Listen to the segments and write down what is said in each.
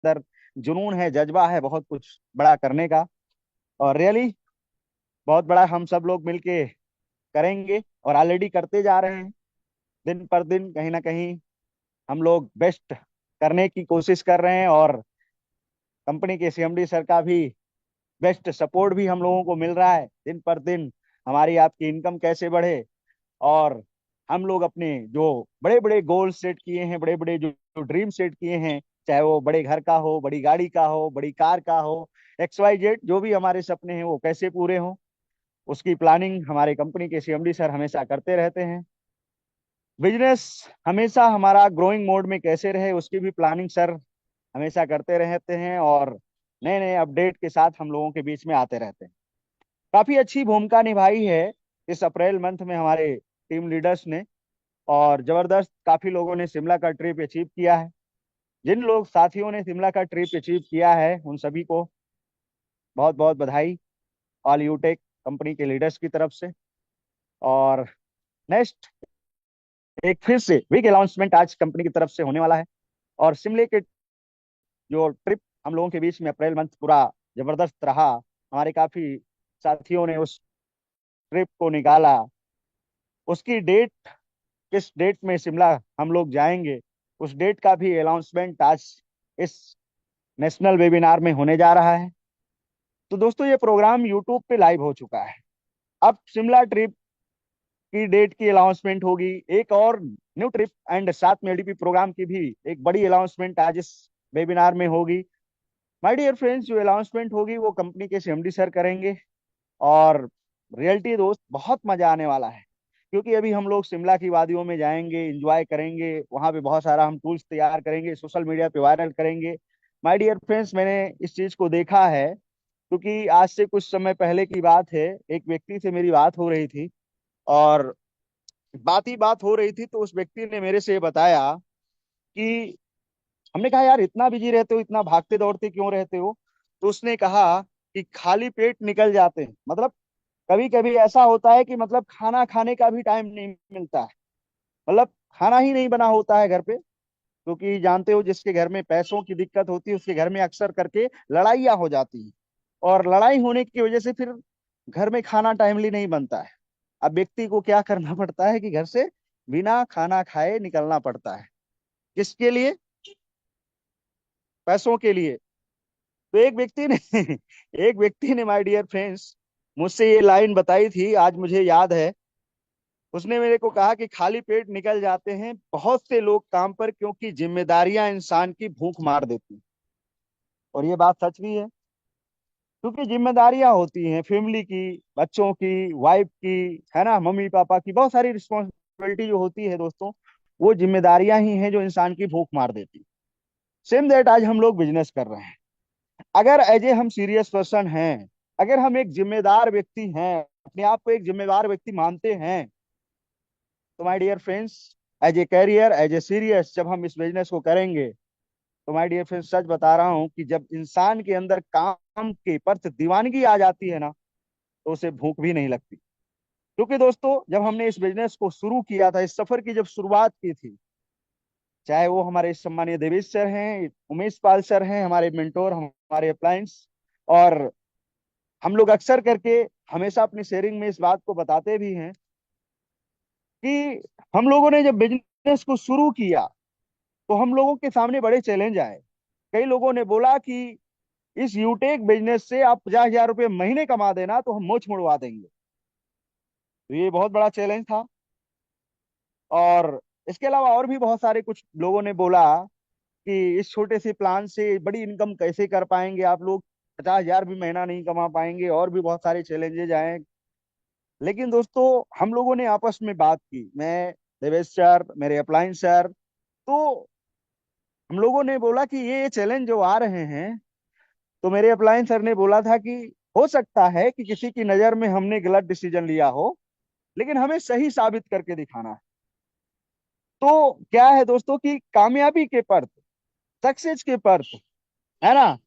अंदर जुनून है, जज्बा है बहुत कुछ बड़ा करने का। और रियली बहुत बड़ा हम सब लोग मिलके करेंगे और ऑलरेडी करते जा रहे हैं। दिन पर दिन कहीं ना कहीं हम लोग बेस्ट करने की कोशिश कर रहे हैं, और कंपनी के सीएमडी सर का भी बेस्ट सपोर्ट भी हम लोगों को मिल रहा है। दिन पर दिन हमारी आपकी इनकम कैसे बढ़े, और हम लोग अपने जो बड़े बड़े गोल सेट किए हैं, बड़े बड़े जो ड्रीम सेट किए हैं, चाहे वो बड़े घर का हो, बड़ी गाड़ी का हो, बड़ी कार का हो, XYZ जो भी हमारे सपने हैं वो कैसे पूरे हों, उसकी प्लानिंग हमारे कंपनी के सीएमडी सर हमेशा करते रहते हैं। बिजनेस हमेशा हमारा ग्रोइंग मोड में कैसे रहे उसकी भी प्लानिंग सर हमेशा करते रहते हैं, और नए नए अपडेट के साथ हम लोगों के बीच में आते रहते हैं। काफी अच्छी भूमिका निभाई है इस अप्रैल मंथ में हमारे टीम लीडर्स ने, और जबरदस्त काफी लोगों ने शिमला का ट्रिप अचीव किया है। जिन लोग साथियों ने शिमला का ट्रिप अचीव किया है उन सभी को बहुत बहुत बधाई, ऑल यूटेक कंपनी के लीडर्स की तरफ से। और नेक्स्ट एक फिर से बिग अनाउंसमेंट आज कंपनी की तरफ से होने वाला है। और शिमले के जो ट्रिप हम लोगों के बीच में अप्रैल मंथ पूरा जबरदस्त रहा, हमारे काफी साथियों ने उस ट्रिप को निकाला। उसकी डेट, किस डेट में शिमला हम लोग जाएंगे, उस डेट का भी अनाउंसमेंट आज इस नेशनल वेबिनार में होने जा रहा है। तो दोस्तों ये प्रोग्राम यूट्यूब पे लाइव हो चुका है। अब शिमला ट्रिप की डेट की अनाउंसमेंट होगी, एक और न्यू ट्रिप एंड साथ में एडीपी प्रोग्राम की भी एक बड़ी अनाउंसमेंट आज इस वेबिनार में होगी। माय डियर फ्रेंड्स, जो अनाउंसमेंट होगी वो कंपनी के सीएमडी सर करेंगे। और रियलिटी दोस्त बहुत मजा आने वाला है, क्योंकि अभी हम लोग शिमला की वादियों में जाएंगे, एंजॉय करेंगे, वहां पे बहुत सारा हम टूल्स तैयार करेंगे, सोशल मीडिया पे वायरल करेंगे। माय डियर फ्रेंड्स, मैंने इस चीज को देखा है, क्योंकि आज से कुछ समय पहले की बात है, एक व्यक्ति से मेरी बात हो रही थी, और बात ही बात हो रही थी तो उस व्यक्ति ने मेरे से बताया कि हमने कहा यार इतना बिजी रहते हो, इतना भागते दौड़ते क्यों रहते हो। तो उसने कहा कि खाली पेट निकल जाते हैं, मतलब कभी कभी ऐसा होता है कि मतलब खाना खाने का भी टाइम नहीं मिलता है, मतलब खाना ही नहीं बना होता है घर पे। क्योंकि जानते हो जिसके घर में पैसों की दिक्कत होती है उसके घर में अक्सर करके लड़ाइयाँ हो जाती हैं, और लड़ाई होने की वजह से फिर घर में खाना टाइमली नहीं बनता है। अब व्यक्ति को क्या करना पड़ता है कि घर से बिना खाना खाए निकलना पड़ता है। किसके लिए? पैसों के लिए। तो एक व्यक्ति ने एक व्यक्ति ने माय डियर फ्रेंड्स मुझसे ये लाइन बताई थी, आज मुझे याद है। उसने मेरे को कहा कि खाली पेट निकल जाते हैं बहुत से लोग काम पर, क्योंकि जिम्मेदारियां इंसान की भूख मार देती हैं। और ये बात सच भी है, क्योंकि जिम्मेदारियां होती हैं फैमिली की, बच्चों की, वाइफ की, है ना, मम्मी पापा की, बहुत सारी रिस्पॉन्सिबिलिटी जो होती है दोस्तों, वो जिम्मेदारियां ही हैं जो इंसान की भूख मार देती है। सेम दैट आज हम लोग बिजनेस कर रहे हैं। अगर एज ए हम सीरियस पर्सन हैं, अगर हम एक जिम्मेदार व्यक्ति हैं, अपने आप को एक जिम्मेदार व्यक्ति मानते हैं, तो my dear friends, as a career, as a serious जब हम इस बिजनेस को करेंगे, तो माय डियर फ्रेंड्स सच बता रहा हूं कि जब इंसान के अंदर काम के प्रति दीवानगी आ जाती है ना, तो उसे भूख भी नहीं लगती। क्योंकि दोस्तों जब हमने इस बिजनेस को शुरू किया था, इस सफर की जब शुरुआत की थी, चाहे वो हमारे सम्मानीय देवेश सर हैं, उमेश पाल सर हैं, हमारे मेंटोर, हमारे अप्लायंस, और हम लोग अक्सर करके हमेशा अपनी शेयरिंग में इस बात को बताते भी हैं कि हम लोगों ने जब बिजनेस को शुरू किया तो हम लोगों के सामने बड़े चैलेंज आए। कई लोगों ने बोला कि इस यूटेक बिजनेस से आप 50,000 रुपये महीने कमा देना तो हम मोछ मुड़वा देंगे। तो ये बहुत बड़ा चैलेंज था। और इसके अलावा और भी बहुत सारे कुछ लोगों ने बोला कि इस छोटे से प्लान से बड़ी इनकम कैसे कर पाएंगे आप लोग, 50,000 भी महीना नहीं कमा पाएंगे, और भी बहुत सारे चैलेंजेज आए। लेकिन दोस्तों हम लोगों ने आपस में बात की, मैं, देवेश सर, मेरे अप्लायंस सर, तो हम लोगों ने बोला कि ये चैलेंज जो आ रहे हैं, तो मेरे अप्लायंस सर ने बोला था कि हो सकता है कि किसी की नजर में हमने गलत डिसीजन लिया हो, लेकिन हमें सही साबित करके दिखाना है। तो क्या है दोस्तों कि कामयाबी के पर्थ, सक्सेस के पर्थ, है ना,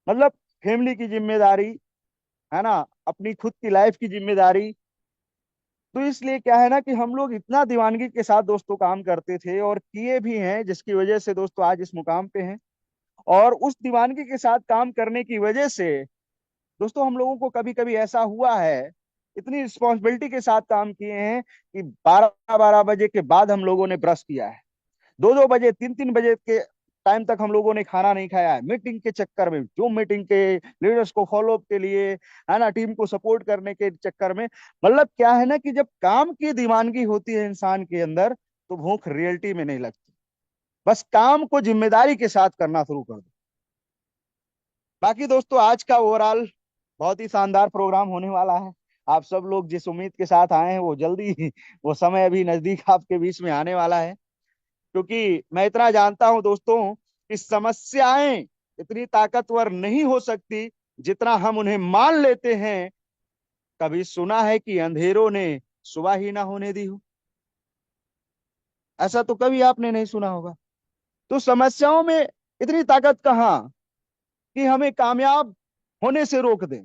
मतलब फैमिली की जिम्मेदारी, है ना, अपनी खुद की लाइफ की जिम्मेदारी। तो इसलिए क्या है ना कि हम लोग इतना दीवानगी के साथ दोस्तों काम करते थे और किए भी हैं, जिसकी वजह से दोस्तों आज इस मुकाम पे हैं। और उस दीवानगी के साथ काम करने की वजह से दोस्तों हम लोगों को कभी कभी ऐसा हुआ है, इतनी रिस्पॉन्सिबिलिटी के साथ काम किए हैं कि 12-12 बजे के बाद हम लोगों ने ब्रश किया है, 2-2 बजे 3-3 बजे के टाइम तक हम लोगों ने खाना नहीं खाया है, मीटिंग के चक्कर में, जो मीटिंग के लीडर्स को फॉलो अप के लिए, है ना, टीम को सपोर्ट करने के चक्कर में। मतलब क्या है ना कि जब काम की दीवानगी होती है इंसान के अंदर, तो भूख रियलिटी में नहीं लगती। बस काम को जिम्मेदारी के साथ करना शुरू कर दो। बाकी दोस्तों आज का ओवरऑल बहुत ही शानदार प्रोग्राम होने वाला है। आप सब लोग जिस उम्मीद के साथ आए हैं वो जल्दी वो समय अभी नजदीक आपके बीच में आने वाला है। क्योंकि मैं इतना जानता हूं दोस्तों कि समस्याएं इतनी ताकतवर नहीं हो सकती जितना हम उन्हें मान लेते हैं। कभी सुना है कि अंधेरों ने सुबह ही ना होने दी हो? ऐसा तो कभी आपने नहीं सुना होगा। तो समस्याओं में इतनी ताकत कहाँ कि हमें कामयाब होने से रोक दें।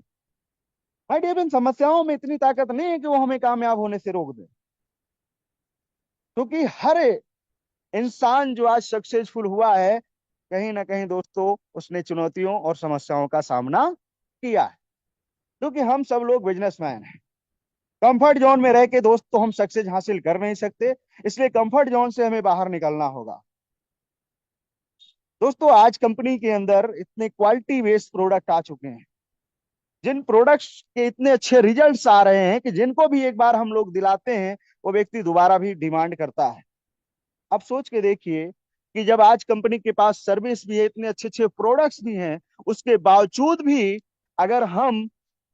भाई डियर, समस्याओं में इतनी ताकत नहीं है कि वो हमें कामयाब होने से रोक दें। क्योंकि हर इंसान जो आज सक्सेसफुल हुआ है, कहीं ना कहीं दोस्तों उसने चुनौतियों और समस्याओं का सामना किया है। क्योंकि हम सब लोग बिजनेसमैन हैं। कंफर्ट जोन में रह के दोस्तों हम सक्सेस हासिल कर नहीं सकते, इसलिए कंफर्ट जोन से हमें बाहर निकलना होगा। दोस्तों आज कंपनी के अंदर इतने क्वालिटी बेस्ड प्रोडक्ट आ चुके हैं, जिन प्रोडक्ट्स के इतने अच्छे रिजल्ट्स आ रहे हैं कि जिनको भी एक बार हम लोग दिलाते हैं, वो व्यक्ति दोबारा भी डिमांड करता है। अब सोच के देखिए कि जब आज कंपनी के पास सर्विस भी है, इतने अच्छे अच्छे प्रोडक्ट्स भी हैं, उसके बावजूद भी अगर हम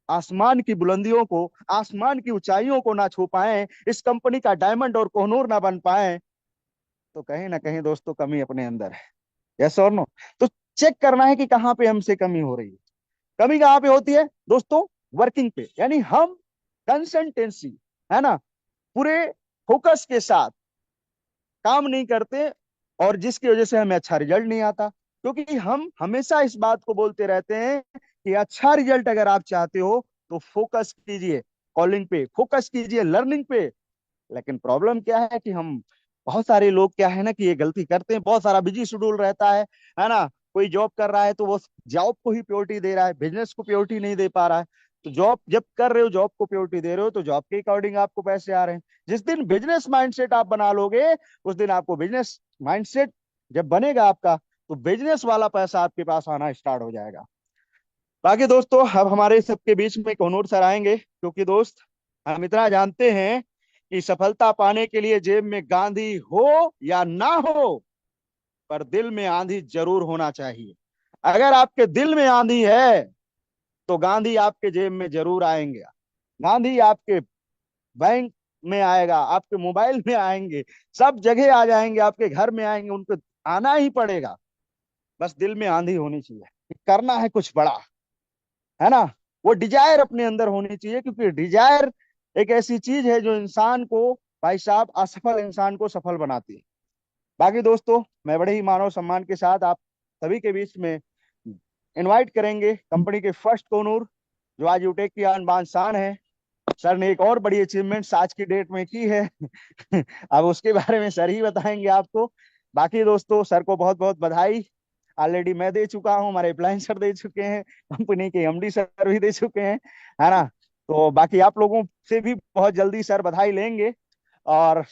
आसमान की बुलंदियों को, आसमान की ऊंचाइयों को ना छू पाए, इस कंपनी का डायमंड और कोहनूर ना बन पाए, तो कहीं ना कहीं दोस्तों कमी अपने अंदर है। यस और नो? तो चेक करना है कि कहाँ पे हमसे कमी हो रही है। कमी कहाँ पे होती है दोस्तों? वर्किंग पे, यानी हम कंसिस्टेंसी, है ना, पूरे फोकस के साथ काम नहीं करते, और जिसकी वजह से हमें अच्छा रिजल्ट नहीं आता। क्योंकि हम हमेशा इस बात को बोलते रहते हैं कि अच्छा रिजल्ट अगर आप चाहते हो तो फोकस कीजिए कॉलिंग पे, फोकस कीजिए लर्निंग पे। लेकिन प्रॉब्लम क्या है कि हम, बहुत सारे लोग क्या है ना कि ये गलती करते हैं, बहुत सारा बिजी शेड्यूल रहता है ना। कोई जॉब कर रहा है तो वो जॉब को ही प्योरिटी दे रहा है, बिजनेस को प्योरिटी नहीं दे पा रहा है। तो जॉब जब कर रहे हो, जॉब को प्योरिटी दे रहे हो, तो जॉब के अकॉर्डिंग आपको पैसे आ रहे हैं। जिस दिन बिजनेस माइंडसेट आप बना लोगे, उस दिन आपको बिजनेस माइंडसेट जब बनेगा आपका, तो बिजनेस वाला पैसा आपके पास आना स्टार्ट हो जाएगा। बाकी दोस्तों अब हमारे सबके बीच में कौनूर सर आएंगे, क्योंकि दोस्त हम इतना जानते हैं कि सफलता पाने के लिए जेब में गांधी हो या ना हो, पर दिल में आंधी जरूर होना चाहिए। अगर आपके दिल में आंधी है तो गांधी आपके जेब में जरूर आएंगे। गांधी आपके बैंक में आएगा, आपके मोबाइल में आएंगे, सब जगह आ जाएंगे, आपके घर में आएंगे, उनको आना ही पड़ेगा। बस दिल में आंधी होनी चाहिए कि करना है कुछ बड़ा, है ना। वो डिजायर अपने अंदर होनी चाहिए, क्योंकि डिजायर एक ऐसी चीज है जो इंसान को, भाई साहब, असफल इंसान को सफल बनाती है। बाकी दोस्तों मैं बड़े ही मानव सम्मान के साथ आप सभी के बीच में इनवाइट करेंगे कंपनी के फर्स्ट कोनूर, जो आज यूटेक की आन बान शान है। सर ने एक और बड़ी अचीवमेंट आज की डेट में की है अब उसके बारे में सर ही बताएंगे आपको। बाकी दोस्तों सर को बहुत बहुत बधाई। ऑलरेडी मैं दे चुका हूँ, हमारे प्लान सर दे चुके हैं, कंपनी के एमडी सर भी दे चुके हैं, है ना। तो बाकी आप लोगों से भी बहुत जल्दी सर बधाई लेंगे। और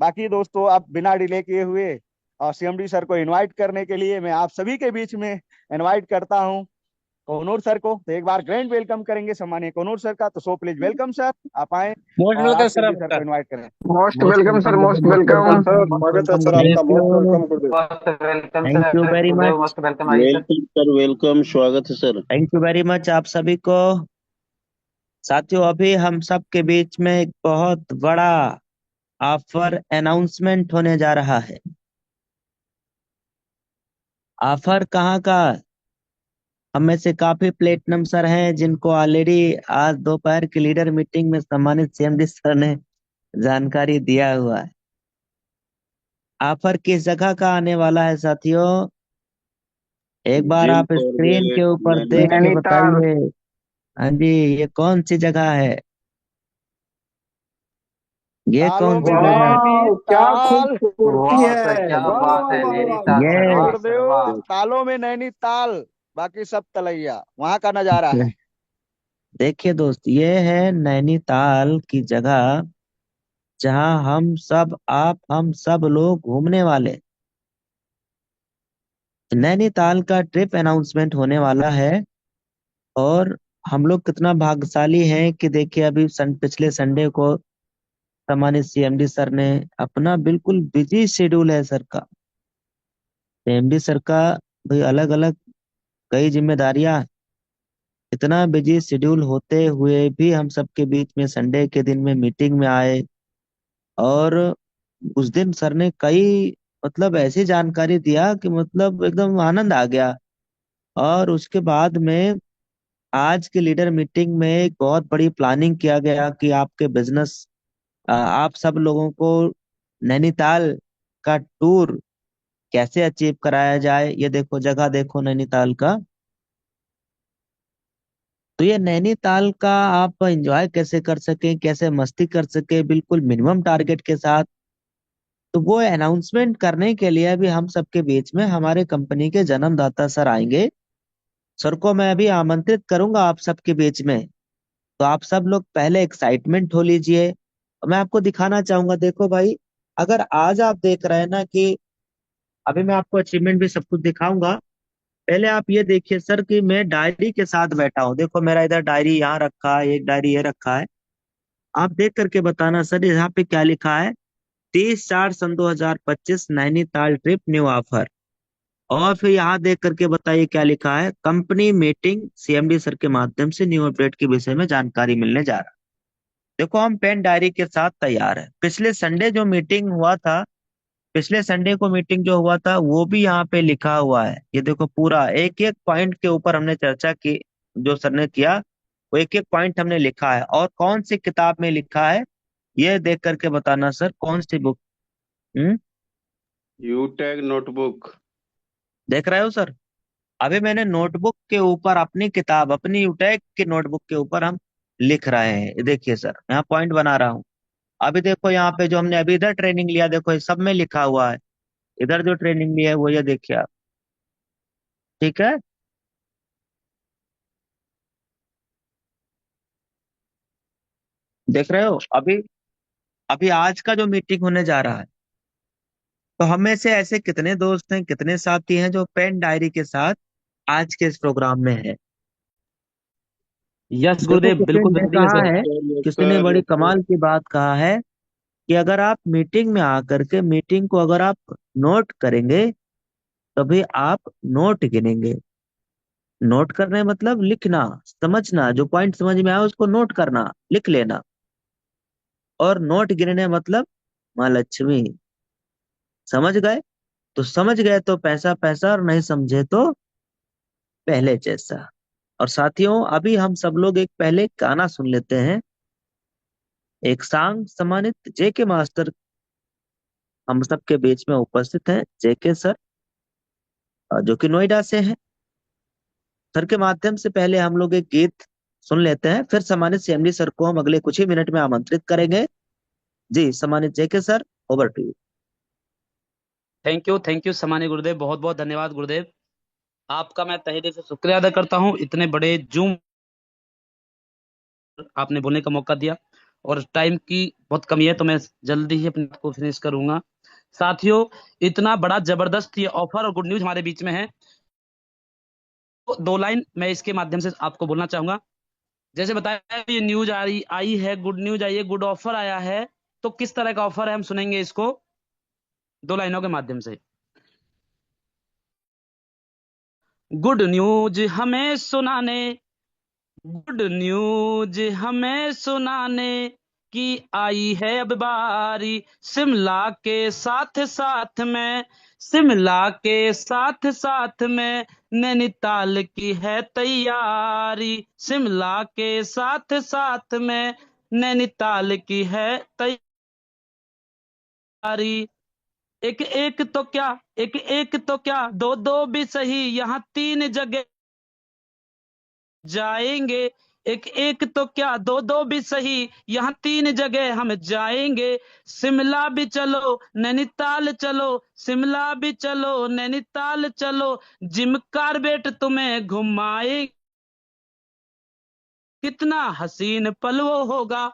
बाकी दोस्तों अब बिना डिले किए हुए और सीएमडी सर को इनवाइट करने के लिए मैं आप सभी के बीच में इनवाइट करता हूं कोनूर सर को। तो एक बार ग्रैंड वेलकम करेंगे सम्मानीय कोनूर सर का। तो सो प्लीज वेलकम सर, आप आए मोस्ट और वेलकम आप सर सीएमडी सर आपका। को इनवाइट करें। Most most welcome sir, welcome most most welcome. Welcome sir स्वागत है सर थैंक आपका, most you. Welcome Gurudev. Most welcome thank you sir, very Gurudev much. Most welcome. आइए sir. Welcome sir, welcome, स्वागत है sir. Thank you very much आप सभी को। साथियों अभी हम सब के बीच में एक बहुत बड़ा ऑफर अनाउंसमेंट होने जा रहा है। ऑफर कहाँ का? हम में से काफी प्लेटिनम सर हैं जिनको ऑलरेडी आज दोपहर की लीडर मीटिंग में सम्मानित सीएमडी सर ने जानकारी दिया हुआ है। ऑफर किस जगह का आने वाला है साथियों? एक बार जिम आप स्क्रीन के कॉर्बेट ऊपर देख के नैनीताल। नैनीताल। बताइए। हाँ जी, ये कौन सी जगह है? ये तालों कौन में सी जगह है? वाह क्या नैनीताल। खूबसूरती वाह सर, है, क्या वाह बात वाह है, वाह वाह नैनीताल वाह। सर, ये वाह सर गुरुदेव, वाह। तालों में नैनीताल, बाकी सब तलैया, वहां का नजारा है। देखिए दोस्त, ये है नैनीताल की जगह जहां हम सब लोग घूमने वाले। नैनीताल का ट्रिप अनाउंसमेंट होने वाला है। और हम लोग कितना भाग्यशाली हैं कि देखिए अभी पिछले संडे को सम्मानित सीएमडी सर ने अपना बिल्कुल बिजी शेड्यूल है सर का। सीएमडी सर का भाई अलग अलग कई जिम्मेदारियां, इतना बिजी शेड्यूल होते हुए भी हम सबके बीच में संडे के दिन में मीटिंग में आए। और उस दिन सर ने कई मतलब ऐसी जानकारी दिया कि मतलब एकदम आनंद आ गया। और उसके बाद में आज की लीडर मीटिंग में एक बहुत बड़ी प्लानिंग किया गया कि आपके बिजनेस, आप सब लोगों को नैनीताल का टूर कैसे अचीव कराया जाए। ये देखो, जगह देखो नैनीताल का। तो ये नैनीताल का आप एंजॉय कैसे कर सके, कैसे मस्ती कर सके बिल्कुल मिनिमम टारगेट के साथ। तो वो अनाउंसमेंट करने के लिए अभी हम सबके बीच में हमारे कंपनी के जन्मदाता सर आएंगे। सर को मैं अभी आमंत्रित करूंगा आप सबके बीच में। तो आप सब लोग पहले एक्साइटमेंट हो लीजिए। और मैं आपको दिखाना चाहूंगा, देखो भाई, अगर आज आप देख रहे हैं ना कि अभी मैं आपको अचीवमेंट भी सब कुछ दिखाऊंगा। पहले आप ये देखिए सर कि मैं डायरी के साथ बैठा हूँ। देखो मेरा इधर डायरी यहाँ रखा है, एक डायरी ये रखा है। आप देख करके बताना सर यहाँ पे क्या लिखा है। 30/4/2025 नैनीताल ट्रिप न्यू ऑफर। और फिर यहाँ देख करके बताइए क्या लिखा है। कंपनी मीटिंग सीएमडी सर के माध्यम से न्यू अपडेट के विषय में जानकारी मिलने जा रहा है। देखो हम पेन डायरी के साथ तैयार है। पिछले संडे जो मीटिंग हुआ था, पिछले संडे को मीटिंग जो हुआ था वो भी यहाँ पे लिखा हुआ है। ये देखो पूरा एक एक पॉइंट के ऊपर हमने चर्चा की, जो सर ने किया वो एक एक पॉइंट हमने लिखा है। और कौन सी किताब में लिखा है ये देख करके बताना सर, कौन सी बुक। यूटैग नोटबुक। देख रहे हो सर? अभी मैंने नोटबुक के ऊपर अपनी किताब, अपनी यूटेक की नोटबुक के ऊपर हम लिख रहे हैं। ये देखिए सर, यहाँ पॉइंट बना रहा हूँ। अभी देखो यहाँ पे जो हमने अभी इधर ट्रेनिंग लिया, देखो ये सब में लिखा हुआ है। इधर जो ट्रेनिंग लिया है वो ये देखिए आप। ठीक है। देख रहे हो? अभी अभी आज का जो मीटिंग होने जा रहा है, तो हम में से ऐसे कितने दोस्त हैं, कितने साथी हैं जो पेन डायरी के साथ आज के इस प्रोग्राम में है। यस देखो गुरुदेव, किसी बिल्कुल ने जरूरी है कहा सर। है, यस किसी ने सर, बड़ी यस सर। कमाल की बात कहा है कि अगर आप मीटिंग में आकर के मीटिंग को अगर आप नोट करेंगे तभी आप नोट गिनेंगे। नोट करने मतलब लिखना, समझना, जो पॉइंट समझ में आया उसको नोट करना, लिख लेना। और नोट गिनने मतलब माँ लक्ष्मी। समझ गए? तो समझ गए तो पैसा पैसा, और नहीं समझे तो पहले जैसा। और साथियों अभी हम सब लोग एक पहले गाना सुन लेते हैं। एक सॉन्ग सम्मानित जेके मास्टर हम सबके बीच में उपस्थित हैं, जेके सर, जो कि नोएडा से हैं। सर के माध्यम से पहले हम लोग एक गीत सुन लेते हैं, फिर सम्मानित सीएमडी सर को हम अगले कुछ ही मिनट में आमंत्रित करेंगे। जी सम्मानित JK sir, over to you. Thank you सम्मानीय गुरुदेव, बहुत बहुत धन्यवाद गुरुदेव। आपका मैं तहे दिल से शुक्रिया अदा करता हूँ, इतने बड़े जूम आपने बोलने का मौका दिया। और टाइम की बहुत कमी है तो मैं जल्दी ही अपने बात को फिनिश करूंगा। साथियों, इतना बड़ा जबरदस्त ये ऑफर और गुड न्यूज हमारे बीच में है, तो दो लाइन मैं इसके माध्यम से आपको बोलना चाहूंगा। जैसे बताया ये न्यूज आई आई है, गुड न्यूज आई है, गुड ऑफर आया है। तो किस तरह का ऑफर है हम सुनेंगे इसको दो लाइनों के माध्यम से। गुड न्यूज हमें सुनाने, गुड न्यूज हमें सुनाने की आई है अब बारी। शिमला के साथ साथ में, शिमला के साथ साथ में नैनीताल की है तैयारी। शिमला के साथ साथ में नैनीताल की है तैयारी। एक एक तो क्या, एक एक तो क्या, दो दो भी सही, यहाँ तीन जगह जाएंगे। एक एक तो क्या दो दो भी सही, यहाँ 3 जगह हम जाएंगे। शिमला भी चलो नैनीताल चलो, शिमला भी चलो नैनीताल चलो, जिम कार्बेट तुम्हें घुमाए। कितना हसीन पल वो होगा,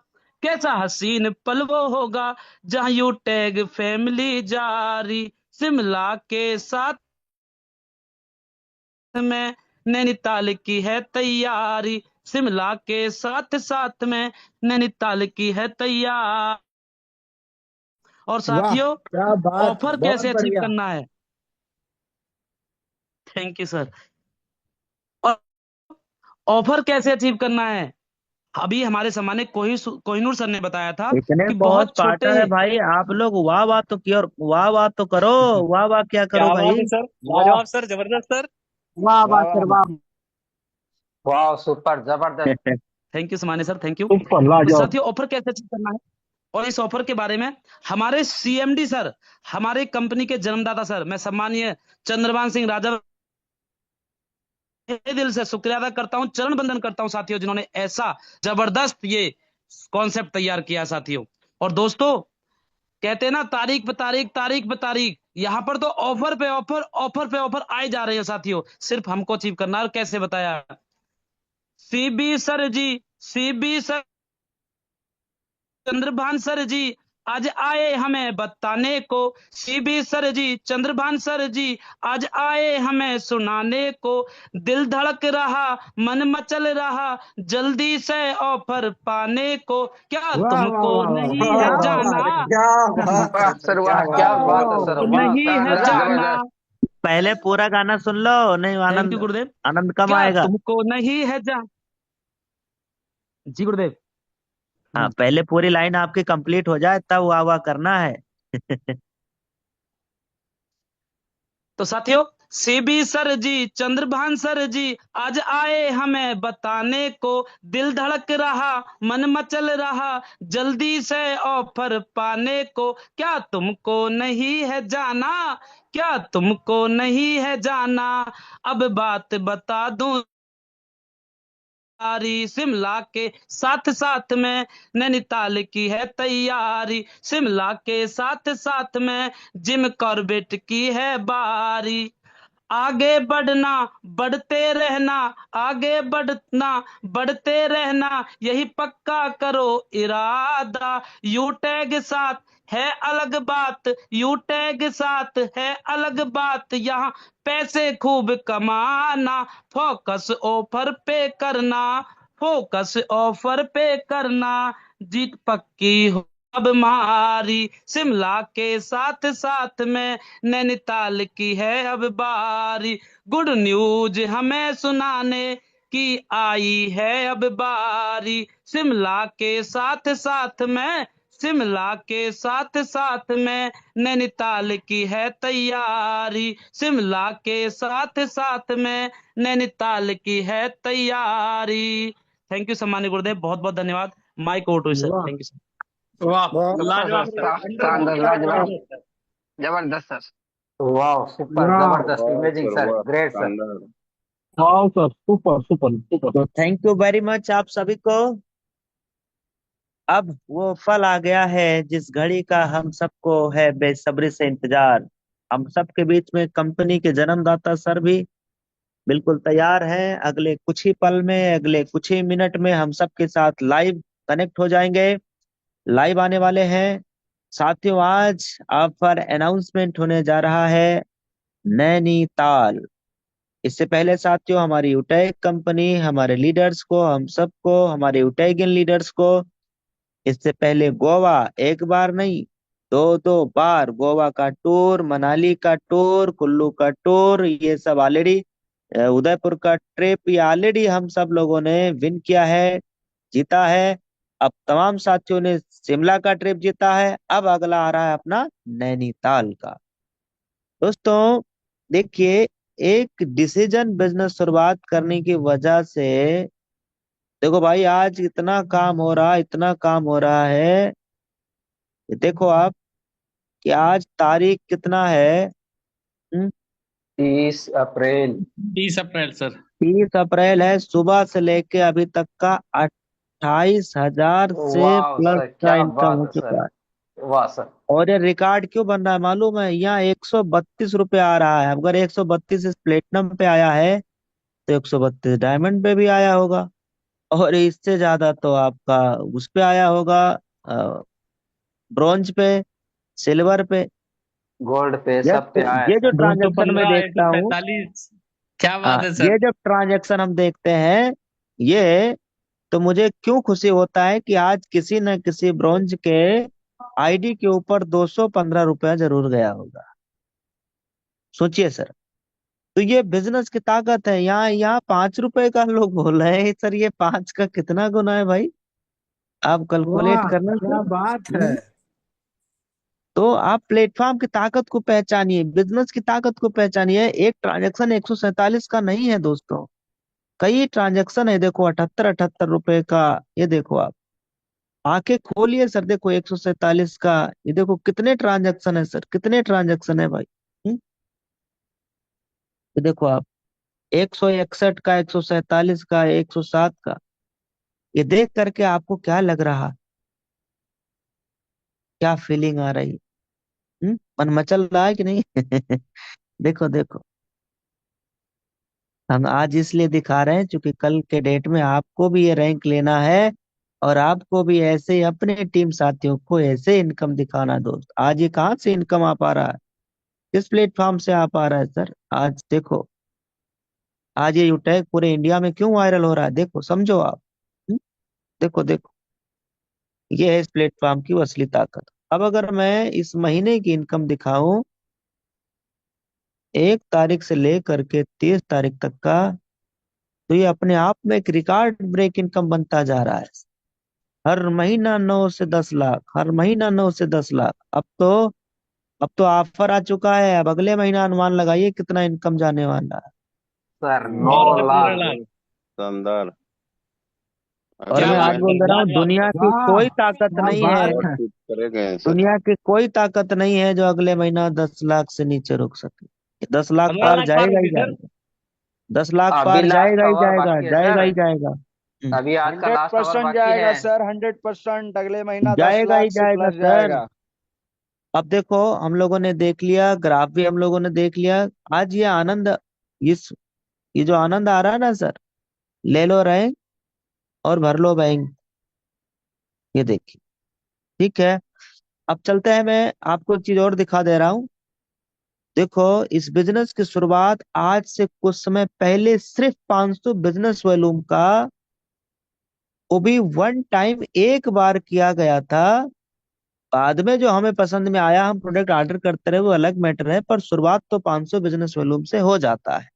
कैसा हसीन पल वो होगा, जहाँ यू टैग फैमिली जारी, शिमला के साथ में नैनीताल की है तैयारी, शिमला के साथ साथ में नैनीताल की है तैयार। और वाह, साथियों, क्या बात, ऑफर बहुत कैसे अचीव बढ़िया। करना है? Thank you sir. और ऑफर कैसे अचीव करना है? अभी हमारे सम्मानित कोहिनूर सर ने बताया था इतने कि बहुत बहुत छोटे पार्टनर है भाई, आप लोग वाह वाह तो किया, और वाह वाह तो करो। वाह वाह क्या करो क्या बात भाई। है सर, वाह लाजवाब सर, जबरदस्त सर। वाह वाह वाह सर वाह। वाह। वाह सुपर जबरदस्त। थैंक यू सम्मानित सर, थैंक यू। सुपर तो लाजवाब। साथियों, ऑफर कैसे अचीव करना है और इस ऑफर के बारे में हमारे सीएमडी सर, हमारे कंपनी के जन्मदाता सर, मैं सम्मानीय चंद्रभान सिंह राजा तहे दिल से शुक्रिया अदा करता हूं, चरण बंदन करता हूं साथियों, जिन्होंने ऐसा जबरदस्त ये कॉन्सेप्ट तैयार किया साथियों। और दोस्तों, कहते हैं ना, तारीख पे तारीख, तारीख पे तारीख, यहां पर तो ऑफर पे ऑफर, ऑफर पे ऑफर आए जा रहे हैं साथियों। सिर्फ हमको अचीव करना है। और कैसे बताया? सीबी सर जी, सीबी सर, चंद्रभान सर जी आज आए हमें बताने को, सीबी सर जी, चंद्रभान सर जी आज आए हमें सुनाने को, दिल धड़क रहा, मन मचल रहा, जल्दी से ऑफर पाने को, क्या वाह वाह तुमको वाह वाह, नहीं क्या है वाह जाना, बात है, क्या बात वाह है सर, सर, क्या वाह बात क्या है। बात है सर, तुमको वाह नहीं है शानदार जाना। जबरदस्त। पहले पूरा गाना सुन लो, नहीं थैंक यू आनंद, गुरुदेव। आनंद कम क्या आएगा। तुमको नहीं है जान, जी गुरुदेव। हाँ, पहले पूरी लाइन आपकी कंप्लीट हो जाए तब वाह वाह करना है। तो साथियों, सीबी सर जी, चंद्रभान सर जी आज आए हमें बताने को, दिल धड़क रहा, मन मचल रहा, जल्दी से ऑफर पाने को, क्या तुमको नहीं है जाना, क्या तुमको नहीं है जाना, अब बात बता दूं तैयारी, शिमला के साथ साथ में नैनीताल की है तैयारी, शिमला के साथ साथ में जिम कॉर्बेट की है बारी, आगे बढ़ना, बढ़ते रहना, आगे बढ़ना, बढ़ते रहना, यही पक्का करो इरादा, यू टैग साथ है अलग बात, यू टैग साथ है अलग बात, यहाँ पैसे खूब कमाना, फोकस ऑफर पे करना, फोकस ऑफर पे करना, जीत पक्की हो अब हमारी, शिमला के साथ साथ में नैनीताल की है अब बारी, गुड न्यूज हमें सुनाने की आई है अब बारी, शिमला के साथ साथ में, शिमला के साथ साथ में नैनीताल की है तैयारी, शिमला के साथ साथ में नैनीताल की है तैयारी। थैंक यू सम्मानित गुरुदेव, बहुत बहुत धन्यवाद। माइक ओवर टू सर, वाह थैंक यू सर। वाह, वाह लाजवाब सर, शानदार वंडरफुल, लाजवाब जबरदस्त सर। जबरदस्त सर। वाह सुपर वाह। जबरदस्त वाह इमेजिंग सर, सर, वाह ग्रेट सर। शानदार। हाँ सर, सुपर सुपर सुपर। तो थैंक यू वेरी मच आप सभी को। अब वो पल आ गया है जिस घड़ी का हम सबको है बेसब्री से इंतजार। हम सबके बीच में कंपनी के जन्मदाता सर भी बिल्कुल तैयार हैं। अगले कुछ ही पल में, अगले कुछ ही मिनट में हम सबके साथ लाइव कनेक्ट हो जाएंगे, लाइव आने वाले हैं। साथियों, आज आप पर अनाउंसमेंट होने जा रहा है नैनीताल। इससे पहले साथियों, हमारी यूटेक कंपनी हमारे लीडर्स को, हम सबको, हमारे यूटेकियन लीडर्स को इससे पहले गोवा एक बार नहीं, दो दो बार गोवा का टूर, मनाली का टूर, कुल्लू का टूर, ये सब ऑलरेडी, उदयपुर का ट्रिप ये ऑलरेडी हम सब लोगों ने विन किया है, जीता है। अब तमाम साथियों ने शिमला का ट्रिप जीता है, अब अगला आ रहा है अपना नैनीताल का। दोस्तों देखिए, एक डिसीजन बिजनेस शुरुआत करने की वजह से, देखो भाई आज इतना काम हो रहा, इतना काम हो रहा है। देखो आप कि आज तारीख कितना है, 30 अप्रैल। 30 अप्रैल सर। 30 अप्रैल है, सुबह से लेके अभी तक का 28,000 से वाह प्लस सर, का क्या इनकम बात हो है चुका सर। है। वाह सर। और ये रिकॉर्ड क्यों बन रहा है मालूम है? यहाँ 132 आ रहा है। अगर 132 इस प्लेटिनम पे आया है तो 132 डायमंड पे भी आया होगा, और इससे ज्यादा तो आपका उस पे आया होगा, ब्रॉन्ज पे, सिल्वर पे। गोल्ड पे सब जस्ट पे आया ये जो सर। ट्रांजेक्शन में 215, एक देखता सौ हूँ, पैंतालीस क्या हाँ, बात है ये सर। जब ट्रांजैक्शन हम देखते हैं, ये तो मुझे क्यों खुशी होता है कि आज किसी न किसी ब्रॉन्ज के आईडी के ऊपर 215 रुपया जरूर गया होगा। सोचिए सर। तो ये बिजनेस की ताकत है। यहाँ 5 रुपए का लोग बोल रहे हैं सर, ये 5 का कितना गुना है भाई? आप कैलकुलेट वाह करना क्या सर। बात है। तो आप प्लेटफॉर्म की ताकत को पहचानिए, बिजनेस की ताकत को पहचानिए। एक ट्रांजैक्शन 147 का नहीं है दोस्तों, कई ट्रांजैक्शन है। देखो 78-78 रुपए का, ये देखो आप आंखें खोलिए सर, देखो 147 का, ये देखो कितने ट्रांजैक्शन है सर, कितने ट्रांजैक्शन है भाई। ये देखो आप 161 का, 147 का, 107 का, ये देख करके आपको क्या लग रहा, क्या फीलिंग आ रही? मन मचल रहा है कि नहीं? देखो देखो, हम आज इसलिए दिखा रहे हैं क्योंकि कल के डेट में आपको भी ये रैंक लेना है, और आपको भी ऐसे ही अपने टीम साथियों को ऐसे इनकम दिखाना। दोस्त आज ये कहाँ से इनकम आ पा रहा है, किस प्लेटफॉर्म से आ पा रहा है सर? आज देखो, आज ये यूटैग पूरे इंडिया में क्यों वायरल हो रहा है, देखो समझो आप। हम्म, देखो देखो, ये है इस प्लेटफॉर्म की वो असली ताकत। अब अगर मैं इस महीने की इनकम दिखाऊं, 1 तारीख से लेकर के 30 तारीख तक का, तो ये अपने आप में एक रिकॉर्ड ब्रेक इनकम बनता जा रहा है। हर महीना 9 से 10 लाख, हर महीना 9 से 10 लाख। अब तो ऑफर आ चुका है, अब अगले महीना अनुमान लगाइए कितना इनकम जाने वाला है। सर नौ 12 से 15 लाख लाख शानदार। और क्या अगले मैं बात आज है बोल महीने सर, दे रहा हूँ, लाजवाब दुनिया सर। की वाह कोई ताकत क्या नहीं है, बात रिकॉर्ड है। टूट करे गए हैं सर। दुनिया की कोई ताकत नहीं है जो अगले महीना 10 लाख से नीचे रुक सके। 10 लाख 15 पार लाख पार जाएगा ही होगी सर। जाएगा, 10 लाख अभी पार लास्ट जाएगा ही ओवर जाएगा, बाकी है जाएगा सर। ही जाएगा। अभी आज का हंड्रेड लास्ट ओवर परसेंट बाकी है। जाएगा सर, 100%। अगले महीना दस जाएगा ही लाख से जाएगा प्लस सर। जाएगा। अब देखो, हम लोगों ने देख लिया, ग्राफ भी हम लोगों ने देख लिया। आज ये आनंद, इस ये जो आनंद आ रहा है ना सर, ले लो रैंक और भर लो बैंक, ये देखिए। ठीक है, अब चलते हैं, मैं आपको एक चीज और दिखा दे रहा हूँ। देखो, इस बिजनेस की शुरुआत आज से कुछ समय पहले सिर्फ 500 बिजनेस वॉल्यूम का, वो भी वन टाइम एक बार किया गया था। बाद में जो हमें पसंद में आया हम प्रोडक्ट ऑर्डर करते रहे, वो अलग मैटर है, पर शुरुआत तो 500 बिजनेस वॉल्यूम से हो जाता है।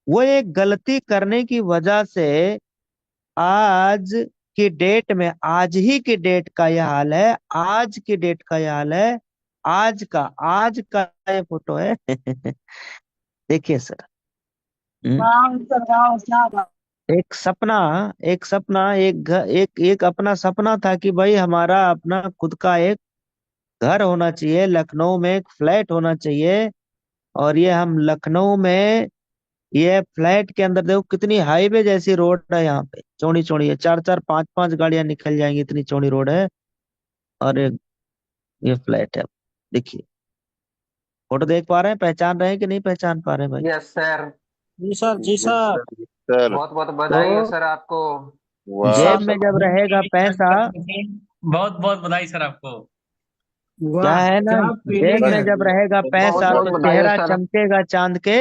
वो एक गलती करने की वजह से आज की डेट में, आज ही की डेट का यह हाल है, आज की डेट का यह हाल है, आज का ये फोटो है। देखिए सर। हम्म, वाह सर, वाह क्या बात। एक सपना, एक अपना सपना था कि भाई हमारा अपना खुद का एक घर होना चाहिए, लखनऊ में एक फ्लैट होना चाहिए। और ये हम लखनऊ में, ये फ्लैट के अंदर देखो कितनी हाईवे जैसी रोड है, यहाँ पे चौड़ी चौड़ी है, चार चार पांच पांच गाड़ियां निकल जाएंगी, इतनी चौड़ी रोड है। और ये फ्लैट है। देखिए, फोटो देख पा रहे हैं, पहचान रहे हैं कि नहीं पहचान पा रहे हैं भाई? Yes sir. जी सर, जी yes sir. Sir, yes sir. बहुत बहुत बधाई है तो सर आपको। वाह। जेब सब में जब रहेगा पैसा, बहुत बहुत बधाई सर आपको। क्या वाह है ना, क्या जेब फीलिंग में है। जब रहेगा बहुत पैसा बहुत तो बधाई है चेहरा सर। चमकेगा चांद के।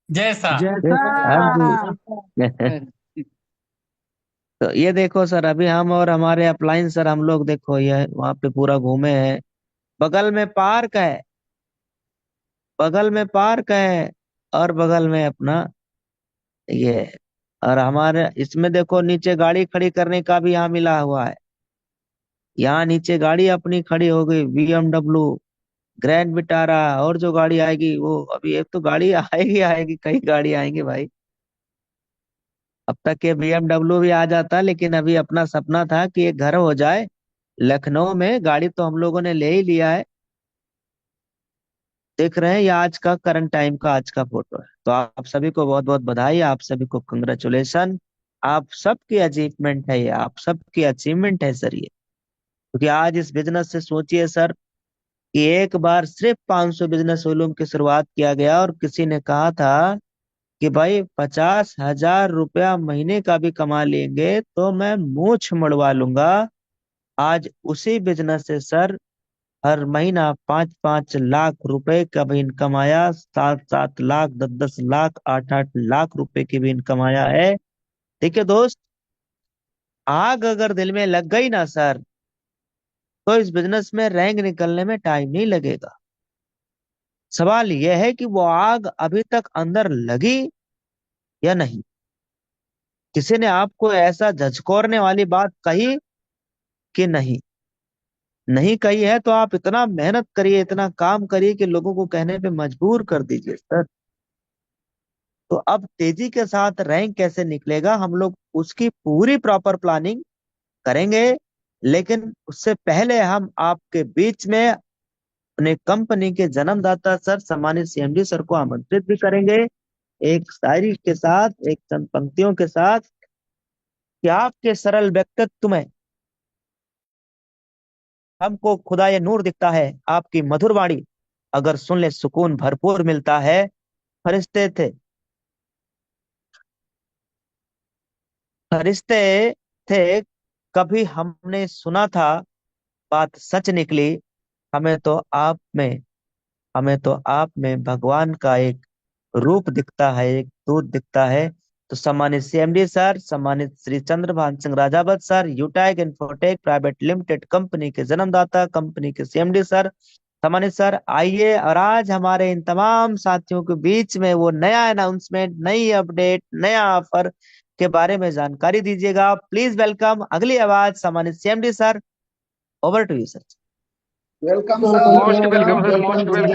जैसा। जैसा। हाँ जी। तो ये देखो सर, अभी हम और हमारे अपलाइन सर, हम लोग देखो ये वहां पे पूरा घूमे हैं। बगल में पार्क है, बगल में पार्क है, और बगल में अपना ये है। और हमारे इसमें देखो नीचे गाड़ी खड़ी करने का भी यहाँ मिला हुआ है। यहाँ नीचे गाड़ी अपनी खड़ी हो गई, BMW, ग्रैंड विटारा, और जो गाड़ी आएगी वो, अभी एक तो गाड़ी आएगी आएगी, कई गाड़ी आएंगे भाई। अब तक ये BMW भी आ जाता, लेकिन अभी अपना सपना था कि एक घर हो जाए लखनऊ में। गाड़ी तो हम लोगों ने ले ही लिया है। देख रहे हैं, ये आज का करंट टाइम का आज का फोटो है। तो आप सभी को बहुत बहुत बधाई, आप सभी को कंग्रेचुलेशन। आप सबकी अचीवमेंट है ये, आप सबकी अचीवमेंट है सर ये। क्योंकि आज इस बिजनेस से सोचिए सर कि एक बार सिर्फ 500 बिजनेस वॉल्यूम की शुरुआत किया गया और किसी ने कहा था कि भाई 50,000 रुपया महीने का भी कमा लेंगे तो मैं मूंछ मड़वा लूंगा। आज उसी बिजनेस से सर हर महीना 5-5 लाख रुपए का भी इनकम आया, 7-7 लाख, 10-10 लाख, 8-8 लाख रुपए की भी इनकम आया है। देखिए दोस्त, आग अगर दिल में लग गई ना सर, तो इस बिजनेस में रैंक निकलने में टाइम नहीं लगेगा। सवाल यह है कि वो आग अभी तक अंदर लगी या नहीं। किसी ने आपको ऐसा झंझोरने वाली बात कही कि नहीं? नहीं कही है तो आप इतना मेहनत करिए, इतना काम करिए कि लोगों को कहने पे मजबूर कर दीजिए सर। तो अब तेजी के साथ रैंक कैसे निकलेगा, हम लोग उसकी पूरी प्रॉपर प्लानिंग करेंगे। लेकिन उससे पहले हम आपके बीच में अपने कंपनी के जन्मदाता सर, सम्मानित सीएमडी सर को आमंत्रित भी करेंगे, एक शायरी के साथ, एक चंद पंक्तियों के साथ, कि आपके सरल व्यक्तित्व में हमको खुदा ये नूर दिखता है, आपकी मधुर वाणी अगर सुन ले सुकून भरपूर मिलता है। फरिश्ते थे, फरिश्ते थे, कभी हमने सुना था, बात सच निकली। हमें तो आप में हमें तो आप में भगवान का एक रूप दिखता है, एक दूत दिखता है। तो सम्मानित सीएमडी सर, सम्मानित श्री चंद्रभान सिंह राजावत सर, यूटैग इन्फोटेक प्राइवेट लिमिटेड कंपनी के जन्मदाता, कंपनी के सीएमडी सर, सम्मानित सर आइए और आज हमारे इन तमाम साथियों के बीच में वो नया अनाउंसमेंट, नई अपडेट, नया ऑफर के बारे में जानकारी दीजिएगा। प्लीज वेलकम अगली आवाज, सम्मानित CMD sir. Over to you sir. Welcome most welcome sir, welcome most welcome गुरुजी।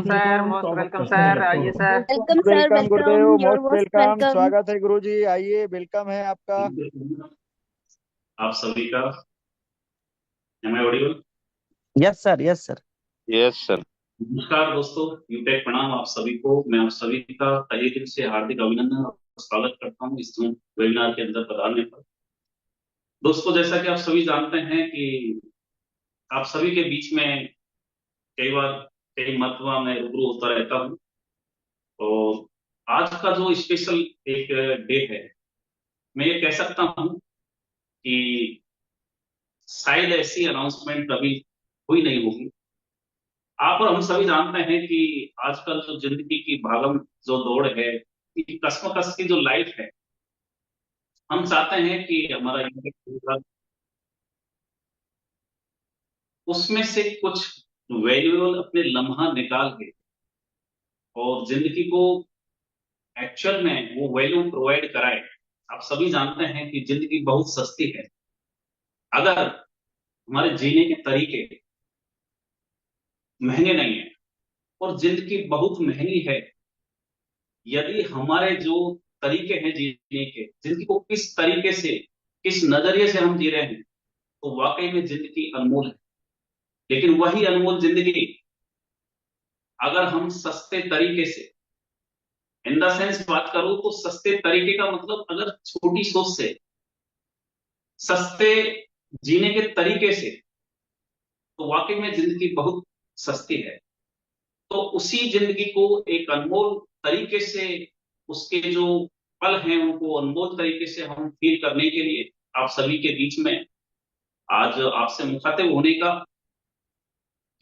सर, मोस्ट वेलकम सर, आइए sir. Welcome sir, welcome welcome, गुरुदेव, your most most welcome, welcome. स्वागत है गुरुजी, आइए, वेलकम है आपका। आप सभी का। Am I audio? Yes sir, yes sir. Yes sir. नमस्कार दोस्तों, यूटेक प्रणाम आप सभी को। मैं आप सभी का तहे दिल से हार्दिक अभिनंदन और स्वागत करता हूं इस वेबिनार के अंदर पधारने पर। दोस्तों, जैसा कि आप सभी जानते हैं कि आप सभी के बीच में कई बार कई मरतबा मैं रूबरू होता रहता हूं। और आज का जो स्पेशल एक डे है, मैं ये कह सकता हूं कि शायद ऐसी अनाउंसमेंट कभी हुई नहीं होगी। आप और हम सभी जानते हैं कि आजकल जो जिंदगी की भागम जो दौड़ है, कि कश्मकश की जो लाइफ है, हम चाहते हैं कि हमारा इंडिया उसमें से कुछ वैल्यूएबल अपने लम्हा निकाल के और जिंदगी को एक्चुअल में वो वैल्यू प्रोवाइड कराए। आप सभी जानते हैं कि जिंदगी बहुत सस्ती है अगर हमारे जीने के तरीके महंगे नहीं है, और जिंदगी बहुत महंगी है यदि हमारे जो तरीके हैं जीने के, जिंदगी को किस तरीके से, किस नजरिए से हम जी रहे हैं, तो वाकई में जिंदगी अनमोल है। लेकिन वही अनमोल जिंदगी अगर हम सस्ते तरीके से, इन द सेंस बात करूं तो सस्ते तरीके का मतलब अगर छोटी सोच से, सस्ते जीने के तरीके से, तो वाकई में जिंदगी बहुत सस्ती है। तो उसी जिंदगी को एक अनमोल तरीके से, उसके जो पल हैं उनको अनमोल तरीके से हम फील करने के लिए आप सभी के बीच में आज आपसे मुखातिब होने का,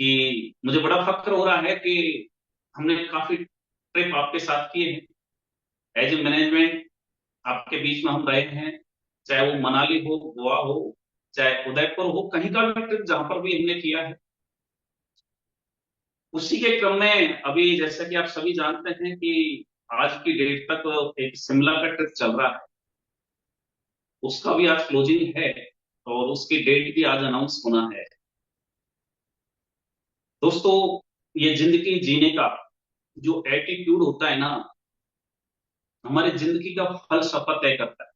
कि मुझे बड़ा फक्र हो रहा है कि हमने काफी ट्रिप आपके साथ किए हैं एज ए मैनेजमेंट। आपके बीच में हम रहे हैं, चाहे वो मनाली हो, गोवा हो, चाहे उदयपुर हो, कहीं का भी ट्रिप जहां पर भी हमने किया है। उसी के क्रम में अभी जैसा कि आप सभी जानते हैं कि आज की डेट तक एक शिमला का ट्रिप चल रहा है, उसका भी आज क्लोजिंग है और उसकी डेट भी आज अनाउंस होना है। दोस्तों, ये जिंदगी जीने का जो एटीट्यूड होता है ना, हमारी जिंदगी का फलसफा तय करता है।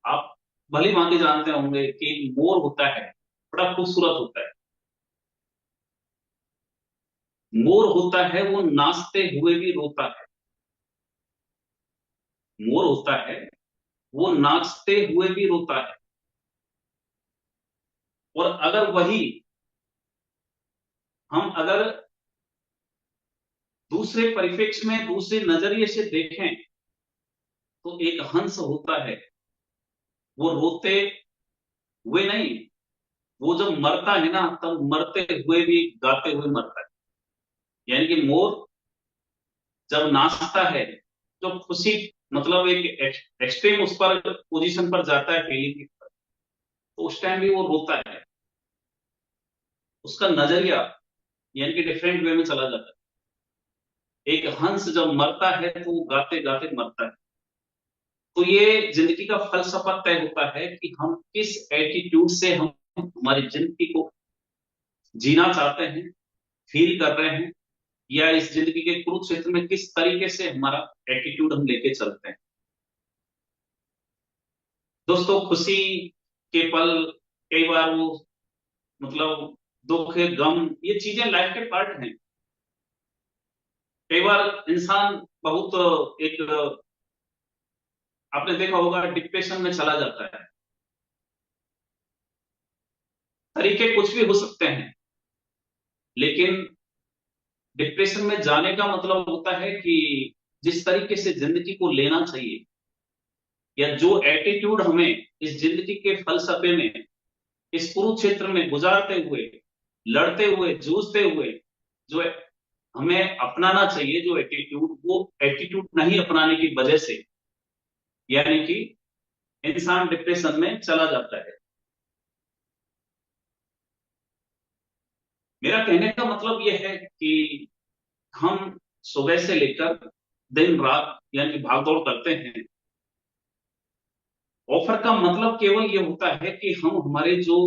आप भली भांति जानते होंगे कि मोर होता है, बड़ा खूबसूरत होता है, मोर होता है वो नाचते हुए भी रोता है। मोर होता है वो नाचते हुए भी रोता है। और अगर वही हम अगर दूसरे परिप्रेक्ष्य में दूसरे नजरिए से देखें तो एक हंस होता है वो रोते हुए नहीं, वो जब मरता है ना तब मरते हुए भी गाते हुए मरता है। यानी कि मोर जब नाचता है तो खुशी मतलब एक एक्सट्रीम उस पर पोजीशन पर जाता है फीलिंग पर, तो उस टाइम भी वो रोता है। उसका नजरिया यानी कि डिफरेंट वे में चला जाता है। एक हंस जब मरता है तो वो गाते गाते मरता है। तो ये जिंदगी का फलसफा तय होता है कि हम किस एटीट्यूड से हम हमारी जिंदगी को जीना चाहते हैं, फील कर रहे हैं, या इस जिंदगी के कुरुक्षेत्र में किस तरीके से हमारा एटीट्यूड हम लेके चलते हैं। दोस्तों, खुशी के पल, कई बार वो मतलब दुख, गम, ये चीजें लाइफ के पार्ट हैं। कई बार इंसान बहुत एक आपने देखा होगा डिप्रेशन में चला जाता है। तरीके कुछ भी हो सकते हैं, लेकिन डिप्रेशन में जाने का मतलब होता है कि जिस तरीके से जिंदगी को लेना चाहिए, या जो एटीट्यूड हमें इस जिंदगी के फलसफे में, इस कुरुक्षेत्र में गुजारते हुए, लड़ते हुए, जूझते हुए जो हमें अपनाना चाहिए, जो एटीट्यूड, वो एटीट्यूड नहीं अपनाने की वजह से यानी कि इंसान डिप्रेशन में चला जाता है। मेरा कहने का मतलब यह है कि हम सुबह से लेकर दिन रात यानी भागदौड़ करते हैं। ऑफर का मतलब केवल ये होता है कि हम हमारे जो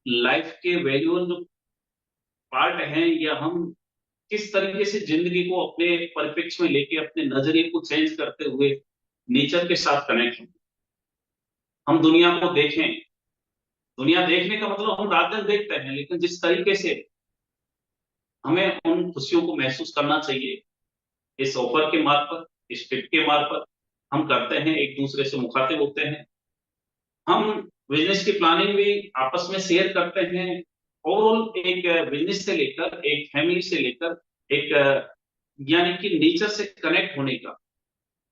लाइफ के वैल्यूअल जो पार्ट हैं, या हम किस तरीके से जिंदगी को अपने परिप्रेक्ष्य में लेके अपने नजरिए को चेंज करते हुए नेचर के साथ कनेक्ट हों, हम दुनिया को देखें। दुनिया देखने का मतलब हम रात दिन देखते हैं, लेकिन जिस तरीके से हमें उन खुशियों को महसूस करना चाहिए, इस ऑफर के मार्फत, इस ट्रिप के मार्फत हम करते हैं, एक दूसरे से मुखातिब होते हैं। हम बिजनेस की प्लानिंग भी आपस में शेयर करते हैं। ओवरऑल एक बिजनेस से लेकर, एक फैमिली से लेकर, एक यानी कि नेचर से कनेक्ट होने का,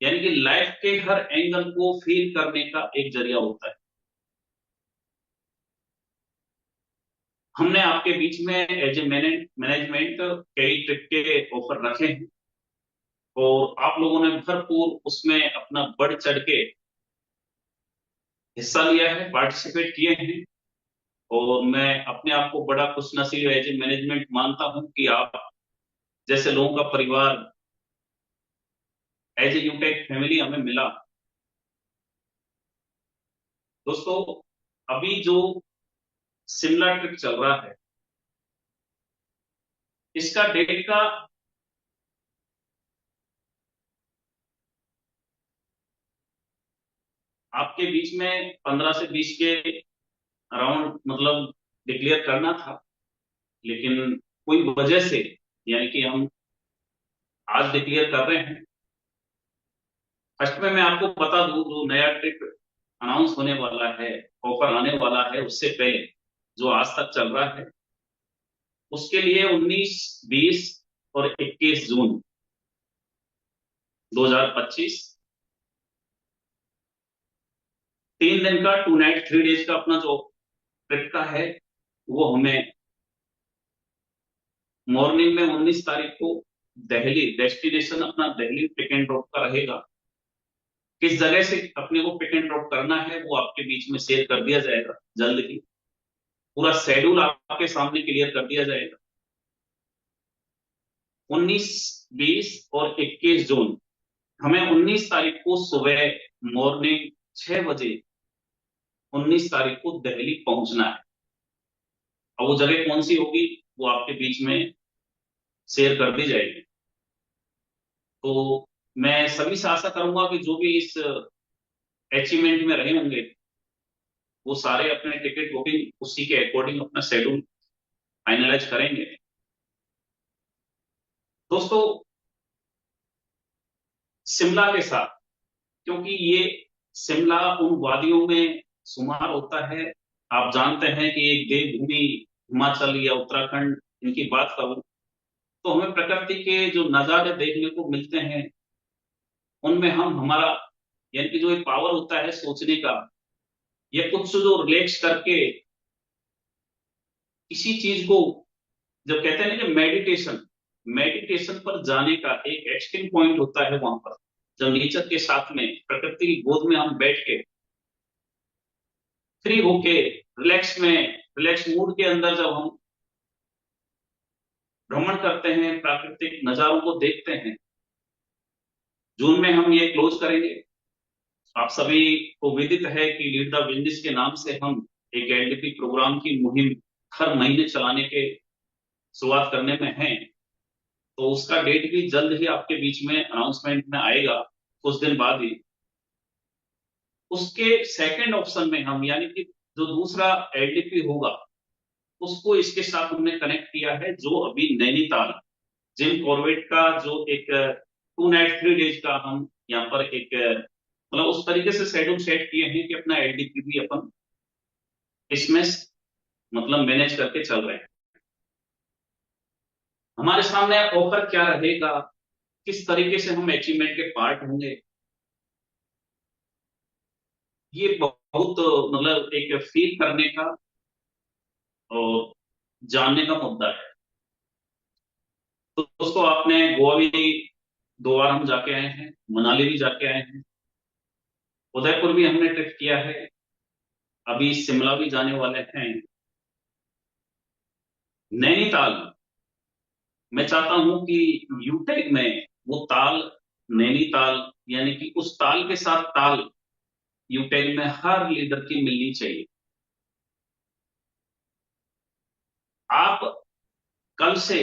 यानी कि लाइफ के हर एंगल को फील करने का एक जरिया होता है। हमने आपके बीच में एज ए मैनेजमेंट कई ट्रिप के ऑफर रखे हैं, और आप लोगों ने भरपूर उसमें अपना बढ़ चढ़ के हिस्सा लिया है, पार्टिसिपेट किए हैं। और मैं अपने आप को बड़ा खुशनसीब एज ए मैनेजमेंट मानता हूं कि आप जैसे लोगों का परिवार एज ए यूटेक फैमिली हमें मिला। दोस्तों, अभी जो शिमला ट्रिप चल रहा है, इसका डेट का आपके बीच में 15 से 20 के अराउंड मतलब डिक्लेयर करना था, लेकिन कोई वजह से यानी कि हम आज डिक्लेयर कर रहे हैं। फर्स्ट में मैं आपको बता दूं, जो नया ट्रिप अनाउंस होने वाला है, ऑफर आने वाला है, उससे पहले जो आज तक चल रहा है, उसके लिए 19, 20 और 21 जून 2025 3 दिन का 2 नाइट 3 डेज का अपना जो ट्रिप का है, वो हमें मॉर्निंग में 19 तारीख को दिल्ली, डेस्टिनेशन अपना दिल्ली पिक एंड ड्रॉप का रहेगा। किस जगह से अपने को पिक एंड ड्रॉप करना है वो आपके बीच में शेयर कर दिया जाएगा जल्द ही। पूरा शेड्यूल आपके सामने क्लियर कर दिया जाएगा। 19, 20 और 21 जून हमें 19 तारीख को सुबह मॉर्निंग 6 बजे 19 तारीख को दिल्ली पहुंचना है। और वो जगह कौन सी होगी वो आपके बीच में शेयर कर दी जाएगी। तो मैं सभी से आशा करूंगा कि जो भी इस अचीवमेंट में रहे होंगे, वो सारे अपने टिकट बुकिंग उसी के अकॉर्डिंग अपना शेड्यूल फाइनलाइज करेंगे। दोस्तों, शिमला के साथ, क्योंकि ये शिमला उन वादियों में शुमार होता है। आप जानते हैं कि एक देवभूमि हिमाचल या उत्तराखंड इनकी बात करूं तो हमें प्रकृति के जो नजारे देखने को मिलते हैं उनमें हम हमारा यानी कि जो एक पावर होता है सोचने का, या कुछ जो रिलैक्स करके किसी चीज को, जब कहते हैं ना कि मेडिटेशन, मेडिटेशन पर जाने का एक एक्सट्रीम पॉइंट होता है वहां पर, जब नेचर के साथ में प्रकृति की गोद में हम बैठ के फ्री होके रिलैक्स मूड के अंदर जब हम भ्रमण करते हैं, प्राकृतिक नजारों को देखते हैं। जून में हम ये क्लोज करेंगे। आप सभी को विदित है कि लीड द विंडीज के नाम से हम एक एलडीपी प्रोग्राम की मुहिम हर महीने चलाने के शुरुआत करने में हैं। तो उसका डेट भी जल्द ही आपके बीच में अनाउंसमेंट में आएगा, कुछ दिन बाद ही। उसके सेकंड ऑप्शन में हम यानी कि जो दूसरा एलडीपी होगा उसको इसके साथ हमने कनेक्ट किया है, जो अभी नैनीताल जिम कॉर्बेट का जो एक 2 नाइट 3 डेज का हम यहाँ पर एक मतलब उस तरीके से शेड्यूल सेट किए हैं कि अपना एलडीपी भी अपन इसमें मतलब मैनेज करके चल रहे हैं। हमारे सामने ऑफर क्या रहेगा, किस तरीके से हम अचीवमेंट के पार्ट होंगे, ये बहुत मतलब एक फील करने का और जानने का मुद्दा है। तो दोस्तों, आपने गोवा भी 2 बार हम जाके आए हैं, मनाली भी जाके आए हैं, उदयपुर भी हमने ट्रिप किया है, अभी शिमला भी जाने वाले हैं। नैनीताल, मैं चाहता हूं कि यूटेक में वो ताल, नैनीताल यानी कि उस ताल के साथ ताल यूटेक में हर लीडर की मिलनी चाहिए। आप कल से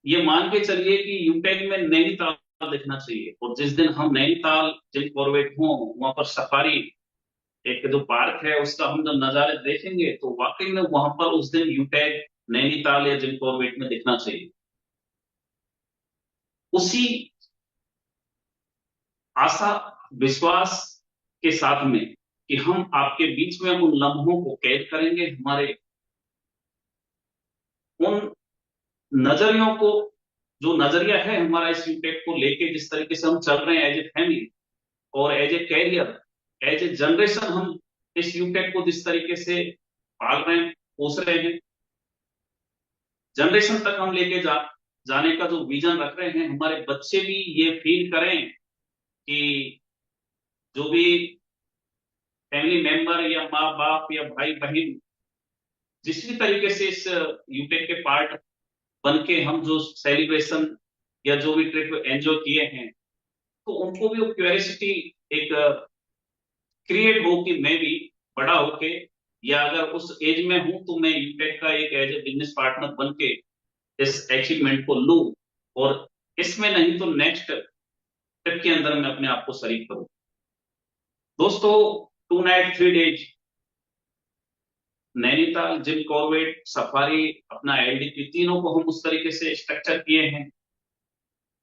ये मान के चलिए कि यूटेक में नैनीताल देखना चाहिए, और जिस दिन हम नैनीताल जिम कॉर्बेट हो वहां पर सफारी एक जो पार्क है उसका हम जब नजारे देखेंगे तो वाकई में वहां पर उस दिन यूटेक नैनीताल या जिम कॉर्बेट में दिखना चाहिए। उसी आशा विश्वास के साथ में कि हम आपके बीच में उन लम्हों को कैद करेंगे, हमारे उन नजरियों को, जो नजरिया है हमारा इस यूटेक को लेके, जिस तरीके से हम चल रहे हैं एज ए फैमिली और as a career, as a generation, हम इस यूटेक को जिस तरीके से पाल रहे हैं, पोस रहे हैं, जनरेशन तक हम लेके जाने का जो विजन रख रहे हैं, हमारे बच्चे भी ये फील करें कि जो भी फैमिली मेंबर या माँ बाप या भाई बहन जिस भी तरीके से इस यूटेक के पार्ट बन के हम जो सेलिब्रेशन या जो भी ट्रिप एंजॉय किए हैं, तो उनको भी वो क्यूरियोसिटी एक क्रिएट हो कि मैं भी बड़ा होके, या अगर उस एज में हूं तो मैं यूटेक का एक एज ए बिजनेस पार्टनर बन के इस अचीवमेंट को लूं, और इसमें नहीं तो नेक्स्ट ट्रिप के अंदर मैं अपने आप को शरीक करूं। दोस्तों, 2 night 3 days Nainital, Jim Corbett, safari, अपना एलडीपी, तीनों को हम उस तरीके से स्ट्रक्चर किए हैं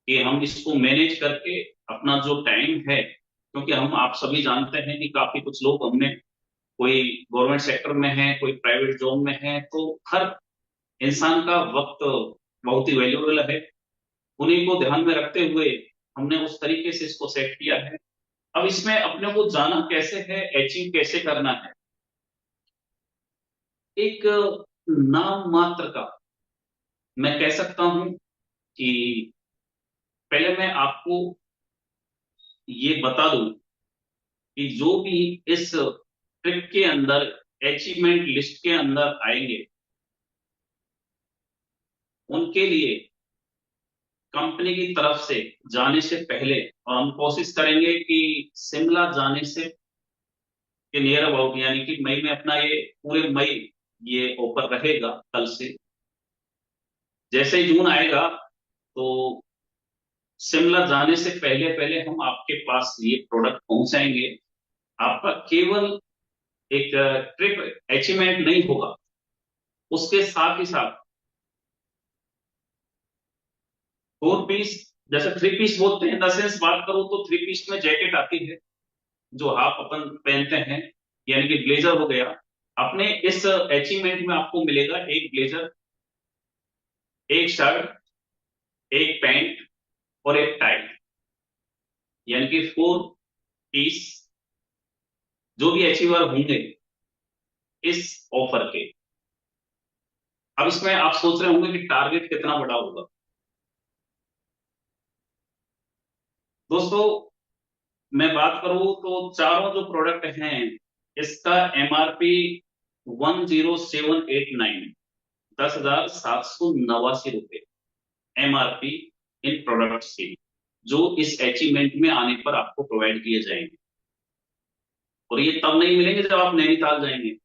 कि हम इसको मैनेज करके अपना जो टाइम है, क्योंकि हम आप सभी जानते हैं कि काफी कुछ लोग हमने कोई गवर्नमेंट सेक्टर में है, कोई प्राइवेट जॉब में है, तो हर इंसान का वक्त बहुत ही वैल्यूएबल है। उन्हीं को ध्यान में रखते हुए हमने उस तरीके से इसको सेट किया है। अब इसमें अपने को जाना कैसे है, अचीव कैसे करना है, एक नाम मात्र का मैं कह सकता हूं कि पहले मैं आपको ये बता दूं कि जो भी इस ट्रिप के अंदर अचीवमेंट लिस्ट के अंदर आएंगे उनके लिए कंपनी की तरफ से जाने से पहले, और हम कोशिश करेंगे कि शिमला जाने से के नियर अबाउट यानी कि मई में अपना ये पूरे मई ये ऑफर रहेगा कल से। जैसे ही जून आएगा तो शिमला जाने से पहले पहले हम आपके पास ये प्रोडक्ट पहुंचाएंगे। आपका केवल एक ट्रिप अचीवमेंट नहीं होगा, उसके साथ ही साथ 4 पीस, जैसे 3 पीस बोलते हैं, इन द सेंस बात करूं तो 3 पीस में जैकेट आती है जो हाफ अपन पहनते हैं, यानी कि ब्लेजर हो गया। अपने इस अचीवमेंट में आपको मिलेगा एक ब्लेजर, एक शर्ट, एक पैंट और एक टाई, यानी कि 4 पीस जो भी अचीवर होंगे इस ऑफर के। अब इसमें आप सोच रहे होंगे कि टारगेट कितना बड़ा होगा। दोस्तों मैं बात करूं तो चारों जो प्रोडक्ट हैं इसका एमआरपी 10789, 10,789 रुपए एमआरपी इन प्रोडक्ट्स की, जो इस अचीवमेंट में आने पर आपको प्रोवाइड किए जाएंगे। और ये तब नहीं मिलेंगे जब आप नैनीताल जाएंगे,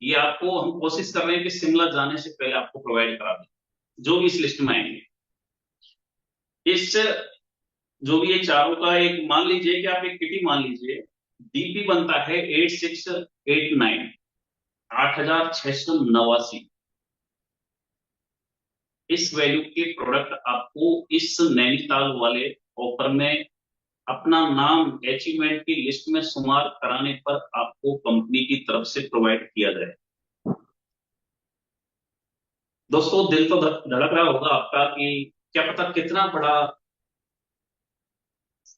ये आपको हम कोशिश कर रहे हैं कि शिमला जाने से पहले आपको प्रोवाइड करा दें, जो भी इस लिस्ट में आएंगे। इस जो भी ये चारों का एक मान लीजिए कि आप एक किटी मान लीजिए, डीपी बनता है 8689, 8689। इस वैल्यू के प्रोडक्ट आपको इस नैनीताल वाले ऑफर में अपना नाम अचीवमेंट की लिस्ट में शुमार कराने पर आपको कंपनी की तरफ से प्रोवाइड किया जाए। दोस्तों दिल तो धड़क रहा होगा आपका कि क्या पता कितना बड़ा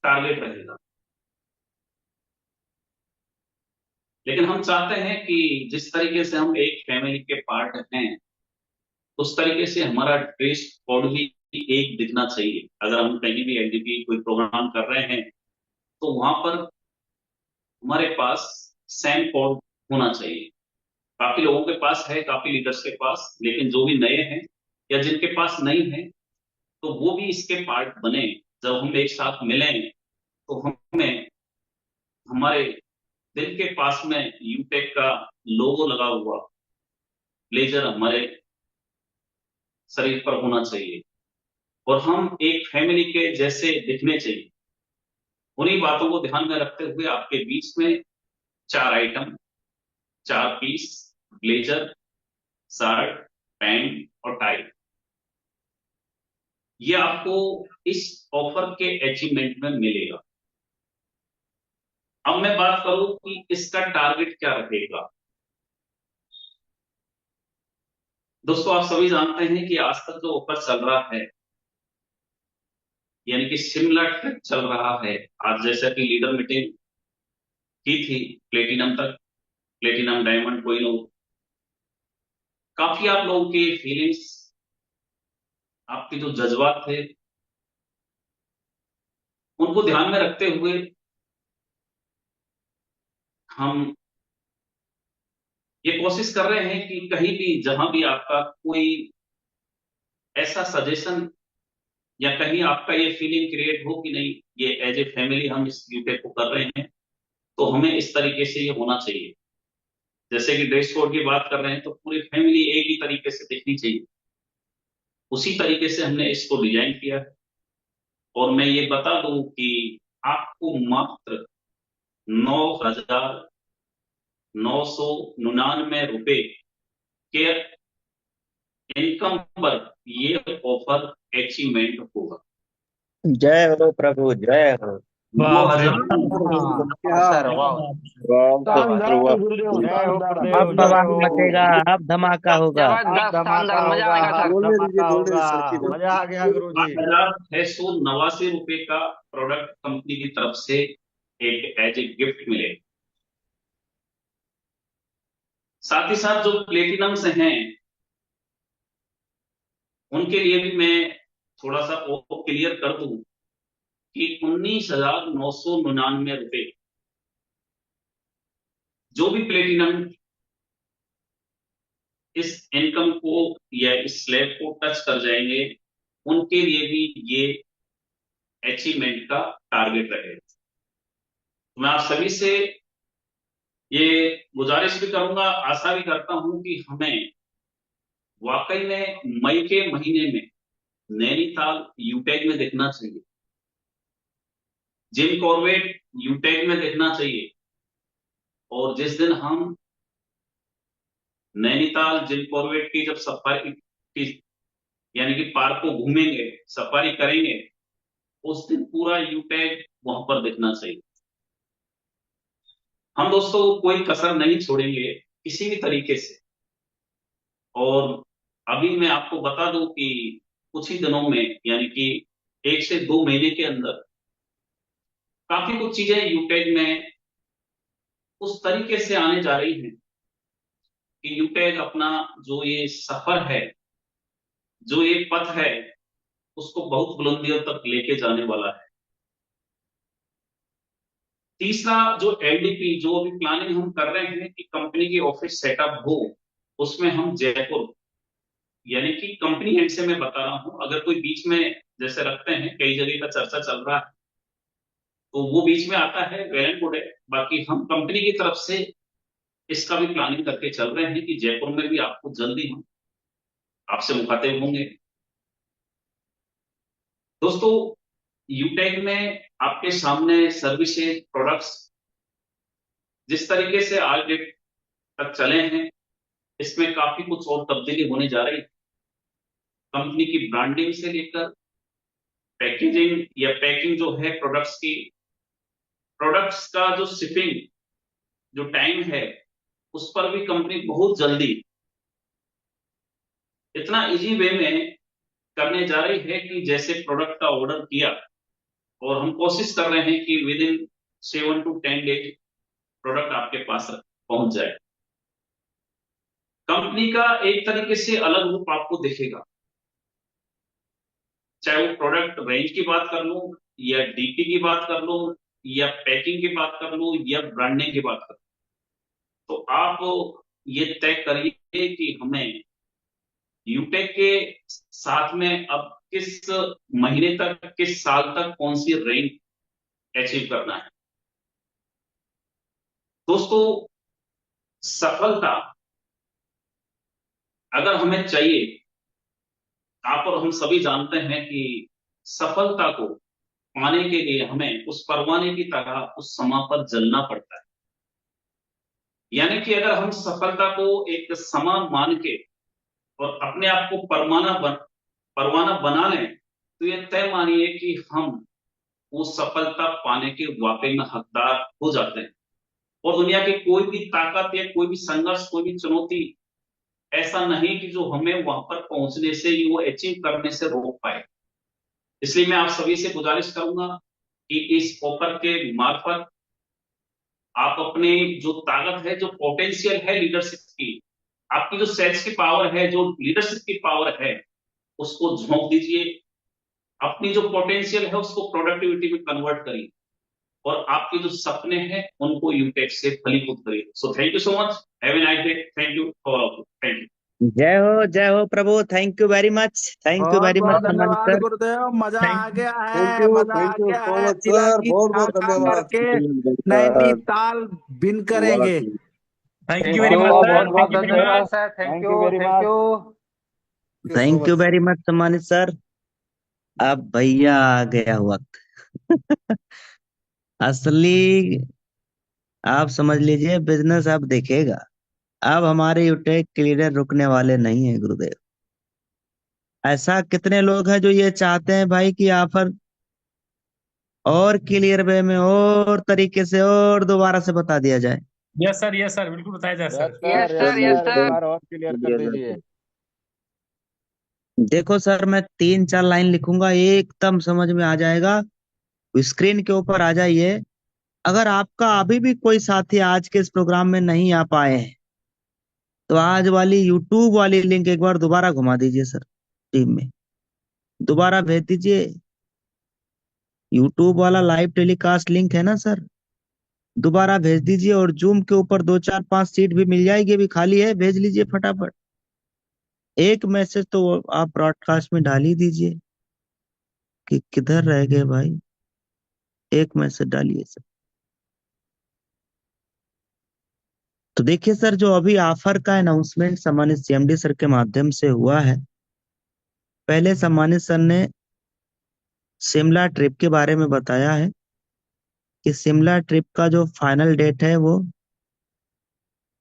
टारगेट रहेगा, लेकिन हम चाहते हैं कि जिस तरीके से हम एक फैमिली के पार्ट हैं उस तरीके से हमारा ड्रेस कोड भी एक दिखना चाहिए। अगर हम कहीं भी एलडीपी कोई प्रोग्राम कर रहे हैं तो वहां पर हमारे पास सेम कोड होना चाहिए। काफी लोगों के पास है, काफी लीडर्स के पास, लेकिन जो भी नए हैं या जिनके पास नहीं है तो वो भी इसके पार्ट बने। जब हम एक साथ मिलें तो हमें हमारे दिल के पास में यूटेक का लोगो लगा हुआ ब्लेजर हमारे शरीर पर होना चाहिए और हम एक फैमिली के जैसे दिखने चाहिए। उन्हीं बातों को ध्यान में रखते हुए आपके बीच में 4 item, 4 piece blazer, shirt, pant और टाई, ये आपको इस ऑफर के अचीवमेंट में मिलेगा। अब मैं बात करूं कि इसका टारगेट क्या रहेगा। दोस्तों आप सभी जानते हैं कि आज तक जो ऑफर चल रहा है, यानी कि शिमला ट्रिप चल रहा है, आज जैसा कि लीडर मीटिंग की थी प्लेटिनम तक, प्लेटिनम डायमंड कोहिनूर, काफी आप लोगों की फीलिंग्स, आपके जो जज्बात थे उनको ध्यान में रखते हुए हम ये कोशिश कर रहे हैं कि कहीं भी जहां भी आपका कोई ऐसा सजेशन या कहीं आपका ये फीलिंग क्रिएट हो कि नहीं ये एज ए फैमिली हम इस यूटेक को कर रहे हैं तो हमें इस तरीके से ये होना चाहिए। जैसे कि ड्रेस कोड की बात कर रहे हैं तो पूरी फैमिली एक ही तरीके से दिखनी चाहिए, उसी तरीके से हमने इसको डिजाइन किया है। और मैं ये बता दूं कि आपको मात्र 9,999 रुपए के इनकम पर ये ऑफर अचीवमेंट होगा। जय हो प्रभु, जय हो। वाह सर वाह, वाह वाह। जय हो गुरुदेव, अब जय बवाल हो। मचेगा, अब धमाका होगा। जबरदस्त, धमाका शानदार, मजा आएगा होगा, सर। धमाका होगा, मजा आ गया गुरु जी। 8,689 रुपए का प्रोडक्ट कंपनी की तरफ से एक एज ए गिफ्ट मिले। साथ ही साथ जो प्लेटिनम्स हैं उनके लिए भी मैं थोड़ा सा और क्लियर कर दूं कि 19,999 रुपए जो भी प्लेटिनम इस इनकम को या इस स्लैब को टच कर जाएंगे उनके लिए भी ये अचीवमेंट का टारगेट रहेगा। तो मैं आप सभी से ये गुजारिश भी करूंगा, आशा भी करता हूं कि हमें वाकई में मई के महीने में नैनीताल यूटेक में देखना चाहिए, जिम कॉर्बेट यूटेक में देखना चाहिए। और जिस दिन हम नैनीताल जिम कॉर्बेट की जब सफाई की यानी कि पार्क को घूमेंगे, सफारी करेंगे, उस दिन पूरा यूटैग वहां पर दिखना चाहिए। हम दोस्तों कोई कसर नहीं छोड़ेंगे किसी भी तरीके से। और अभी मैं आपको बता दूं कि कुछ ही दिनों में, यानी कि 1 से 2 महीने के अंदर काफी कुछ चीजें यूटैग में उस तरीके से आने जा रही हैं कि यूटैग अपना जो ये सफर है, जो ये पथ है, उसको बहुत बुलंदियों तक लेके जाने वाला है। तीसरा, जो एलडीपी, जो अभी प्लानिंग हम कर रहे हैं कि कंपनी की ऑफिस सेटअप हो, उसमें हम जयपुर, यानी कि कंपनी एंड से मैं बता रहा हूं, अगर कोई बीच में जैसे रखते हैं, कई जगह का चर्चा चल रहा है, तो वो बीच में आता है, वेल एंड गुड है। बाकी हम कंपनी की तरफ से इसका भी प्लानिंग करके चल रहे हैं कि जयपुर में भी आपको जल्दी हम आपसे मुखातिब होंगे। दोस्तों, यूटेक में आपके सामने सर्विसेज, प्रोडक्ट्स जिस तरीके से आज डेट तक चले हैं, इसमें काफी कुछ और तब्दीली होने जा रही है। कंपनी की ब्रांडिंग से लेकर पैकेजिंग या पैकिंग जो है प्रोडक्ट्स की, प्रोडक्ट्स का जो शिपिंग, जो टाइम है, उस पर भी कंपनी बहुत जल्दी इतना इजी वे में करने जा रही है कि जैसे प्रोडक्ट का ऑर्डर किया, और हम कोशिश कर रहे हैं कि with in 7 to 10 days product आपके पास पहुंच जाए। कंपनी का एक तरीके से अलग रूप आपको दिखेगा, चाहे वो प्रोडक्ट रेंज की बात कर लूं, या डीपी की बात कर लूं, या पैकिंग की बात कर लूं, या ब्रांडिंग की बात कर लूं। तो आप ये तय करिए कि हमें यूटेक के साथ में अब किस महीने तक, किस साल तक कौन सी रेंज अचीव करना है। दोस्तों, सफलता अगर हमें चाहिए, आप और हम सभी जानते हैं कि सफलता को पाने के लिए हमें उस परवाने की तरह उस समा पर जलना पड़ता है। यानी कि अगर हम सफलता को एक समा मान के और अपने आप को परवाना बना लें, तो ये तय मानिए कि हम वो सफलता पाने के वाकई में हकदार हो जाते हैं। और दुनिया की कोई भी ताकत या कोई भी संघर्ष, कोई भी चुनौती ऐसा नहीं कि जो हमें वहां पर पहुंचने से, वो अचीव करने से रोक पाए। इसलिए मैं आप सभी से गुजारिश करूंगा कि इस ऑफर के मार्फत आप अपने जो ताकत है, जो पोटेंशियल है लीडरशिप की, आपकी जो सेल्स की पावर है, जो लीडरशिप की पावर है, उसको झोंक दीजिए। अपनी जो पोटेंशियल है उसको प्रोडक्टिविटी में कन्वर्ट करिए, और आपके जो सपने हैं उनको यूटेक से फलीभूत करिए। So thank you so much, have a nice day, thank you for all, thank you. जय हो प्रभु। Thank you very much, thank you बहुत वेरी मच बहुत सम्मानित धन्यवाद सर। गुरुदेव, मजा आ गया थैंक है, यू, मजा आ थैंक यू गया सो है। मच तिलक सर, गीत बहुत गा बहुत गा धन्यवाद। करके धन्यवाद। नैनीताल भिन वाह करेंगे। Thank you thank very you, much बहुत सर, बहुत बहुत थैंक बहुत यू बहुत वेरी धन्यवाद। धन्यवाद much. Sir, thank thank you, you very thank much. You. Thank you very much सम्मानित सर। अब भैया आ गया वक्त। असली, आप समझ लीजिए बिजनेस अब देखेगा। अब हमारे यूटेक के लीडर रुकने वाले नहीं है गुरुदेव। ऐसा कितने लोग हैं जो ये चाहते हैं भाई कि ऑफर और क्लियर वे में और तरीके से और दोबारा से बता दिया जाए। यस सर, बिल्कुल बताया जाए yes sir. Sir, yes yes sir, yes sir, एक सर। बार और क्लियर कर दीजिए। देखो सर, मैं 3-4 लाइन लिखूंगा, एकदम समझ में आ जाएगा। स्क्रीन के ऊपर आ जाइए। अगर आपका अभी भी कोई साथी आज के इस प्रोग्राम में नहीं आ पाए हैं, तो आज वाली यूट्यूब वाली लिंक एक बार दोबारा घुमा दीजिए सर, टीम में दोबारा भेज दीजिए। यूट्यूब वाला लाइव टेलीकास्ट लिंक है ना सर, दोबारा भेज दीजिए। और जूम के ऊपर 2 4 5 सीट भी मिल जाएगी, अभी खाली है, भेज लीजिए फटाफट। एक मैसेज तो आप ब्रॉडकास्ट में डाल ही दीजिए कि किधर रह गए भाई। एक मैसेज डालिए सर। तो देखिए सर, जो अभी ऑफर का अनाउंसमेंट सम्मानित सीएमडी सर के माध्यम से हुआ है, पहले सम्मानित सर ने शिमला ट्रिप के बारे में बताया है कि शिमला ट्रिप का जो फाइनल डेट है वो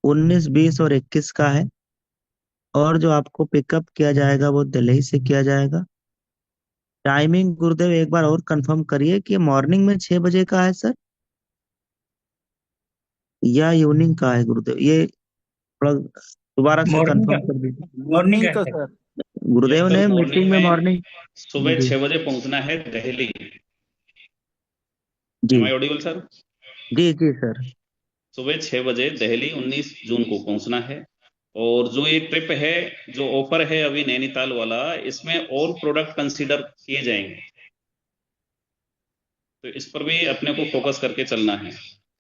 19, 20 और 21 का है। और जो आपको पिकअप किया जाएगा वो दिल्ली से किया जाएगा। टाइमिंग गुरुदेव एक बार और कंफर्म करिए कि मॉर्निंग में 6 बजे का है सर या इवनिंग का है गुरुदेव, ये थोड़ा दोबारा से मॉर्निंग का कंफर्म कर दीजिए। मॉर्निंग मॉर्निंग का का है। सर। यस गुरुदेव सर, ने मॉर्निंग मीटिंग में में मॉर्निंग। सुबह जी 6 बजे पहुंचना है दिल्ली। जी एम आई ऑडिबल सर? जी जी सर। सुबह 6 बजे दिल्ली 19 जून को पहुंचना है। और जो ये ट्रिप है, जो ऑफर है अभी नैनीताल वाला, इसमें और प्रोडक्ट कंसीडर किए जाएंगे, तो इस पर भी अपने को फोकस करके चलना है।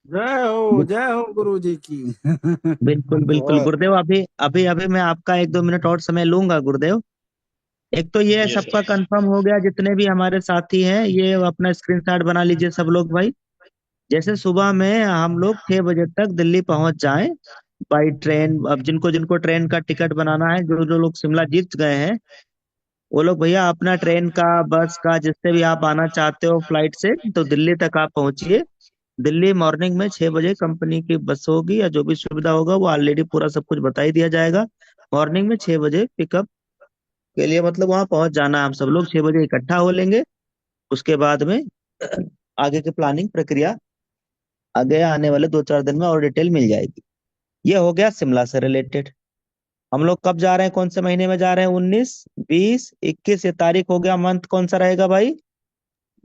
जय हो गुरु जी की। बिल्कुल बिल्कुल बहुत गुरुदेव, अभी अभी अभी मैं आपका 1-2 मिनट और समय लूंगा गुरुदेव। एक तो ये यस सबका सर। कंफर्म हो गया, जितने भी हमारे साथी हैं ये अपना स्क्रीनशॉट बना लीजिए सब लोग भाई। जैसे सुबह में हम लोग 6 बजे तक दिल्ली पहुंच जाएं बाई ट्रेन। अब जिनको जिनको ट्रेन का टिकट बनाना है, जो जो लोग शिमला जीत गए हैं, वो लोग भैया अपना ट्रेन का बस का जिससे भी आप आना चाहते हो फ्लाइट से, तो दिल्ली तक आप पहुंचिए। दिल्ली मॉर्निंग में 6 बजे कंपनी की बस होगी या जो भी सुविधा होगा वो ऑलरेडी पूरा सब कुछ बता ही दिया जाएगा। मॉर्निंग में 6 बजे पिकअप के लिए मतलब वहां पहुंच जाना है। हम सब लोग 6 बजे इकट्ठा हो लेंगे। उसके बाद में आगे की प्लानिंग प्रक्रिया आगे आने वाले 2-4 दिन में और डिटेल मिल जाएगी। ये हो गया शिमला से रिलेटेड। हम लोग कब जा रहे हैं, कौन से महीने में जा रहे हैं? 19, 20, 21, ये तारीख हो गया। मंथ कौन सा रहेगा भाई?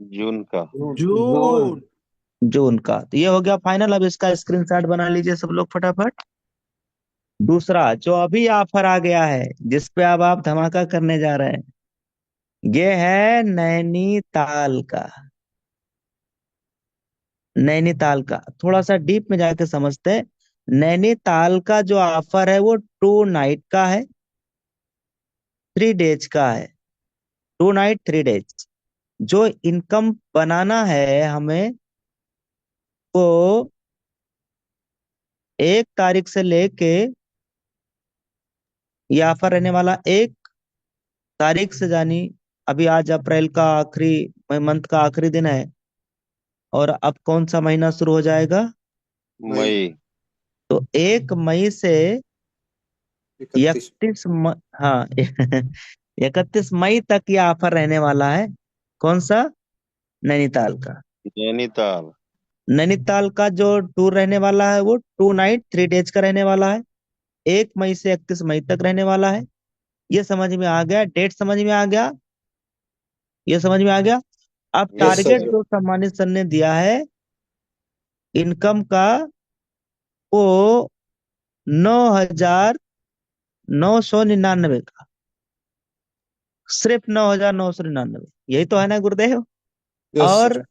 जून का। जून। जून का। तो ये हो गया फाइनल। अब इसका स्क्रीनशॉट बना लीजिए सब लोग फटाफट। दूसरा जो अभी ऑफर आ गया है जिस पे अब आप धमाका करने जा रहे हैं, ये है नैनीताल का। नैनीताल का थोड़ा सा डीप में जाके समझते हैं। नैनीताल का जो ऑफर है वो 2 नाइट का है, 3 डेज का है। 2 नाइट 3 डेज। जो इनकम बनाना है हमें वो 1 तारीख से लेके, ये ऑफर रहने वाला 1 तारीख से, जानी अभी आज अप्रैल का आखिरी मंथ का आखिरी दिन है। और अब कौन सा महीना शुरू हो जाएगा? मई। तो 1 मई से 31। 31 हाँ 31 मई तक ये ऑफर रहने वाला है। कौन सा? नैनीताल का। नैनीताल। नैनीताल का जो टूर रहने वाला है वो 2 नाइट 3 डेज का रहने वाला है। 1 मई से 31 मई तक रहने वाला है। ये समझ में आ गया? डेट समझ में आ गया? ये समझ में आ गया? अब यस टारगेट सर। जो सम्मानित सर ने दिया है इनकम का, वो 9,999 का। सिर्फ 9,999, यही तो है ना गुरुदेव? यस और सर।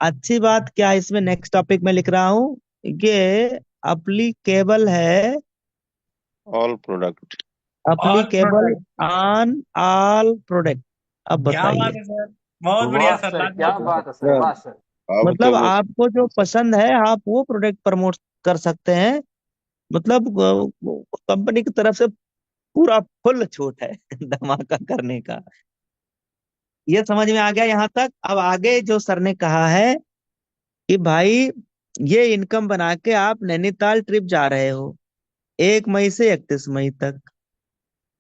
अच्छी बात क्या है, इसमें नेक्स्ट टॉपिक में लिख रहा हूँ, ये अप्लीकेबल है, all product. All applicable product. On all product. अब क्या बात बताइए। है सर, बहुत बढ़िया वाह सर, सर, क्या लाजवाब। बात है सर, सर वाह सर। अब तो मतलब वो आपको जो पसंद है आप वो प्रोडक्ट प्रमोट कर सकते हैं। मतलब कंपनी की तरफ से पूरा फुल छूट है धमाका करने का। ये समझ में आ गया यहाँ तक? अब आगे जो सर ने कहा है कि भाई ये इनकम बना के आप नैनीताल ट्रिप जा रहे हो 1 मई से 31 मई तक,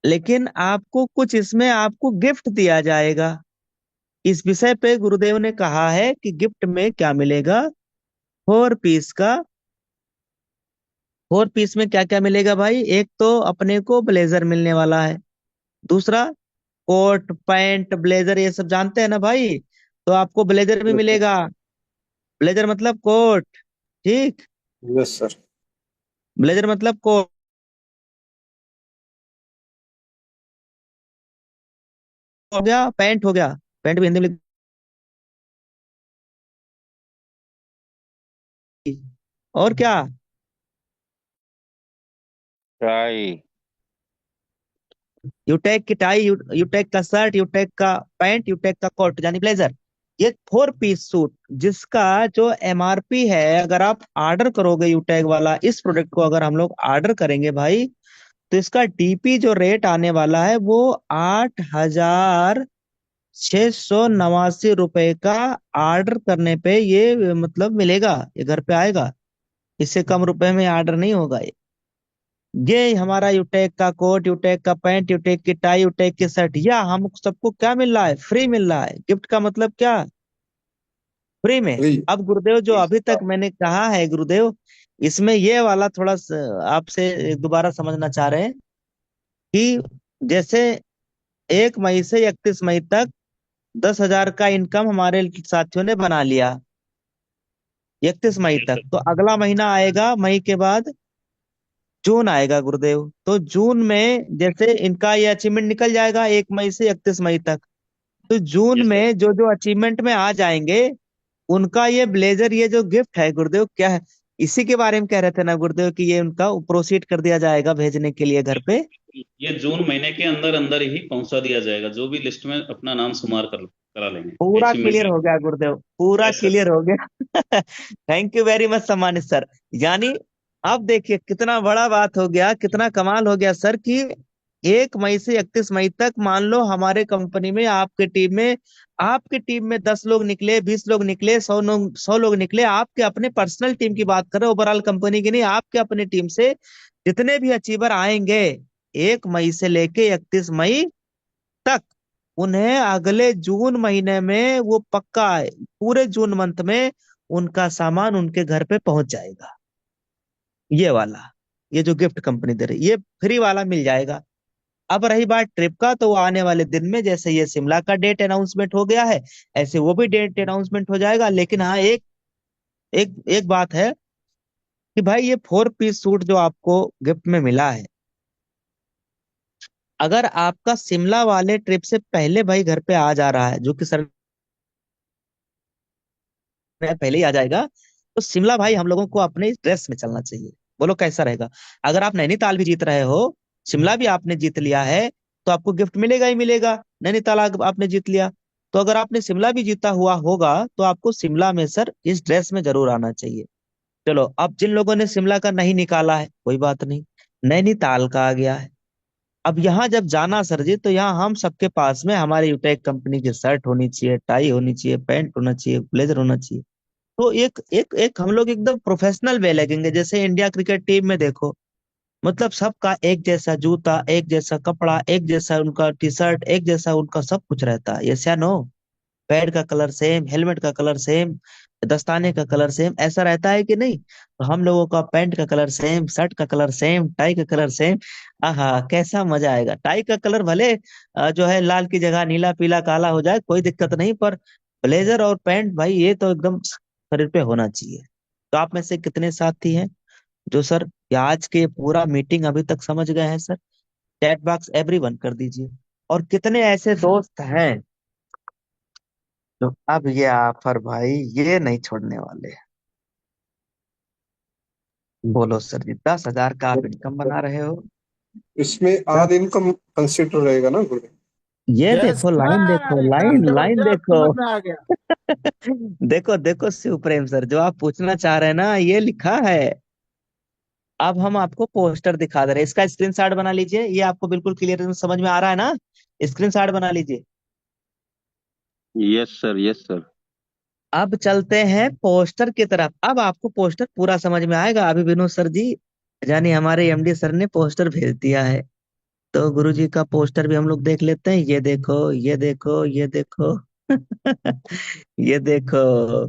लेकिन आपको कुछ इसमें आपको गिफ्ट दिया जाएगा। इस विषय पे गुरुदेव ने कहा है कि गिफ्ट में क्या मिलेगा। 4 पीस का। 4 पीस में क्या क्या मिलेगा भाई? एक तो अपने को ब्लेजर मिलने वाला है। दूसरा कोट पैंट ब्लेजर ये सब जानते हैं ना भाई, तो आपको ब्लेजर भी मिलेगा। ब्लेजर मतलब कोट, ठीक। Yes sir. ब्लेजर मतलब कोट हो गया, पैंट हो गया। पैंट भी हिंदी में और क्या? टाई। यूटेक की टाई, यूटेक का शर्ट, यूटेक का पैंट, यूटेक का कोट यानी ब्लेजर। ये 4 पीस सूट जिसका जो एमआरपी है, अगर आप ऑर्डर करोगे यूटेक वाला इस प्रोडक्ट को, अगर हम लोग ऑर्डर करेंगे भाई, तो इसका डीपी जो रेट आने वाला है वो 8,689 रुपए का। ऑर्डर करने पे ये मतलब मिलेगा, ये घर पे आएगा। इससे कम रुपए में ऑर्डर नहीं होगा ये। ये हमारा यूटेक का कोट, यूटेक का पैंट, यूटेक की टाई, यूटेक की शर्ट, या हम सबको क्या मिल रहा है? फ्री मिल रहा है। गिफ्ट का मतलब क्या? फ्री में। फ्री। अब गुरुदेव जो अभी तक मैंने कहा है गुरुदेव, इसमें ये वाला थोड़ा आपसे दोबारा समझना चाह रहे हैं कि जैसे 1 मई से 31 मई तक 10,000 का इनकम हमारे साथियों ने बना लिया, 31 मई तक। तो अगला महीना आएगा मई के बाद, जून आएगा गुरुदेव। तो जून में जैसे इनका ये अचीवमेंट निकल जाएगा 1 मई से 31 मई तक, तो जून में जो जो अचीवमेंट में आ जाएंगे उनका ये ब्लेजर, ये जो गिफ्ट है गुरुदेव, क्या है? इसी के बारे में कह रहे थे ना गुरुदेव कि ये उनका प्रोसीड कर दिया जाएगा भेजने के लिए घर पे। ये जून महीने के अंदर अंदर ही पहुंचा दिया जाएगा, जो भी लिस्ट में अपना नाम शुमार करा लेंगे पूरा क्लियर अचीवमेंट। हो गया गुरुदेव, पूरा यस सर। क्लियर हो गया। थैंक यू वेरी मच सम्मानित सर। यानी अब देखिए कितना बड़ा बात हो गया, कितना कमाल हो गया सर कि 1 मई से 31 मई तक मान लो हमारे कंपनी में, आपके टीम में 10 लोग निकले, 20 लोग निकले, 100 लोग निकले, आपके अपने पर्सनल टीम की बात कर रहे, ओवरऑल कंपनी की नहीं, आपके अपने टीम से जितने भी अचीवर आएंगे 1 मई से लेके 31 मई तक, उन्हें अगले जून महीने में वो पक्का है, पूरे जून मंथ में उनका सामान उनके घर पे पहुंच जाएगा। ये वाला, ये जो गिफ्ट कंपनी दे रही, ये फ्री वाला मिल जाएगा। अब रही बात ट्रिप का, तो वो आने वाले दिन में, जैसे ये शिमला का डेट अनाउंसमेंट हो गया है, ऐसे वो भी डेट अनाउंसमेंट हो जाएगा। लेकिन हाँ, एक एक एक बात है कि भाई ये 4 पीस सूट जो आपको गिफ्ट में मिला है, अगर आपका शिमला वाले ट्रिप से पहले भाई घर पे आ जा रहा है, जो कि सर पहले ही आ जाएगा, तो शिमला भाई हम लोगों को अपने ड्रेस में चलना चाहिए। बोलो कैसा रहेगा? अगर आप नैनीताल भी जीत रहे हो, शिमला भी आपने जीत लिया है, तो आपको गिफ्ट मिलेगा ही मिलेगा। नैनीताल आपने जीत लिया, तो अगर आपने शिमला भी जीता हुआ होगा तो आपको शिमला में सर इस ड्रेस में जरूर आना चाहिए। चलो, अब जिन लोगों ने शिमला का नहीं निकाला है कोई बात नहीं, नैनीताल का आ गया है। अब यहाँ जब जाना सर जी, तो यहाँ हम सबके पास में हमारे यूटेक कंपनी की शर्ट होनी चाहिए, टाई होनी चाहिए, पैंट होना चाहिए, ब्लेजर होना चाहिए। तो एक एक एक हम लोग एकदम प्रोफेशनल वे लगेंगे। जैसे इंडिया क्रिकेट टीम में देखो, मतलब सबका एक जैसा जूता, एक जैसा कपड़ा, एक जैसा उनका टी शर्ट, एक जैसा उनका सब कुछ रहता है। यस या नो? पैड का कलर सेम, हेलमेट का कलर सेम, दस्ताने का कलर सेम, ऐसा रहता है कि नहीं? तो हम लोगों का पैंट का कलर सेम, शर्ट का कलर सेम, टाई का कलर सेम। आहा, कैसा मजा आएगा! टाई का कलर भले जो है लाल की जगह नीला पीला काला हो जाए, कोई दिक्कत नहीं, पर ब्लेजर और पैंट भाई ये तो एकदम शरीर पे होना चाहिए। तो आप में से कितने साथी हैं जो सर ये आज के पूरा मीटिंग अभी तक समझ गए हैं सर? चैट बॉक्स एवरीवन कर दीजिए। और कितने ऐसे दोस्त हैं तो अब ये ऑफर भाई ये नहीं छोड़ने वाले। बोलो सर जी, 10,000 का आप इनकम बना रहे हो। इसमें आध इनकम कंसिडर रहेगा ना गुरु? ये यस देखो लाइन, देखो सर, एकदम लाइन, लाइन जबरदस्त, देखो। समझ में आ गया। देखो देखो शिव प्रेम सर, जो आप पूछना चाह रहे हैं ना, ये लिखा है। अब हम आपको पोस्टर दिखा दे रहे हैं, इसका स्क्रीनशॉट बना लीजिए। ये आपको बिल्कुल क्लियर समझ में आ रहा है ना? स्क्रीनशॉट बना लीजिए। Yes sir, yes sir. अब चलते हैं पोस्टर की तरफ। अब आपको पोस्टर पूरा समझ में आएगा। अभी विनोद सर जी, यानी हमारे एमडी सर ने पोस्टर भेज दिया है, तो गुरु जी का पोस्टर भी हम लोग देख लेते हैं। ये देखो, ये देखो, ये देखो। ये देखो।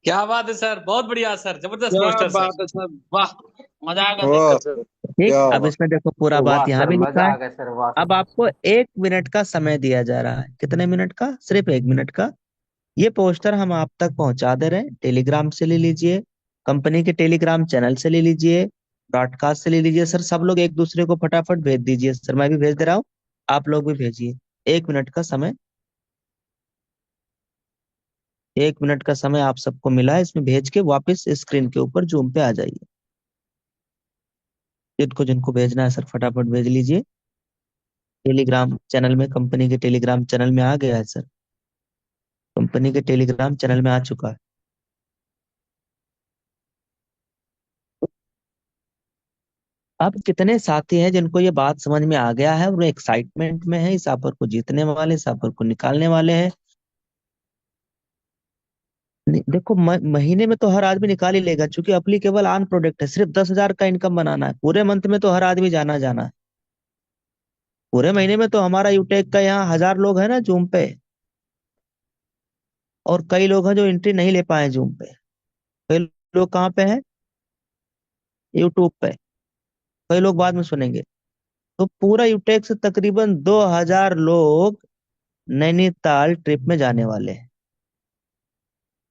क्या बात है सर, बहुत बढ़िया सर, जबरदस्त क्या पोस्टर सर। बात है सर। वाह, मजा आ गया वाह देखकर। सर, ठीक, क्या अब बात। इसमें देखो पूरा वाह बात यहाँ सर, भी लिखा मजा है। आ गया सर, वाह अब सर। आपको 1 मिनट का समय दिया जा रहा है। कितने मिनट का? सिर्फ 1 मिनट का। ये पोस्टर हम आप तक पहुंचा दे रहे हैं। टेलीग्राम से ले लीजिए, कंपनी के टेलीग्राम चैनल से ले लीजिए, ब्रॉडकास्ट से ले लीजिए सर। सब लोग एक दूसरे को फटाफट भेज दीजिए सर, मैं भी भेज दे रहा हूँ, आप लोग भी भेजिए। 1 मिनट का समय, 1 मिनट का समय आप सबको मिला है। इसमें भेज के वापस स्क्रीन के ऊपर जूम पे आ जाइए। जिनको जिनको भेजना है सर फटाफट भेज लीजिए। टेलीग्राम चैनल में, कंपनी के टेलीग्राम चैनल में आ गया है सर, कंपनी के टेलीग्राम चैनल में आ चुका है। अब कितने साथी हैं जिनको ये बात समझ में आ गया है और एक्साइटमेंट में है, इस ऑफर को जीतने वाले, इस ऑफर को निकालने वाले हैं? नहीं, देखो महीने में तो हर आदमी निकाल ही लेगा, क्योंकि अप्लीकेबल ऑन प्रोडक्ट है। सिर्फ 10,000 का इनकम बनाना है, पूरे मंथ में तो हर आदमी जाना जाना है। पूरे महीने में तो हमारा यूटेक का यहाँ 1,000 लोग है ना जूम पे, और कई लोग हैं जो एंट्री नहीं ले पाए जूम पे। कई लोग कहाँ पे हैं? यूट्यूब पे। कई लोग बाद में सुनेंगे। तो पूरा यूटेक से तकरीबन 2,000 लोग नैनीताल ट्रिप में जाने वाले हैं।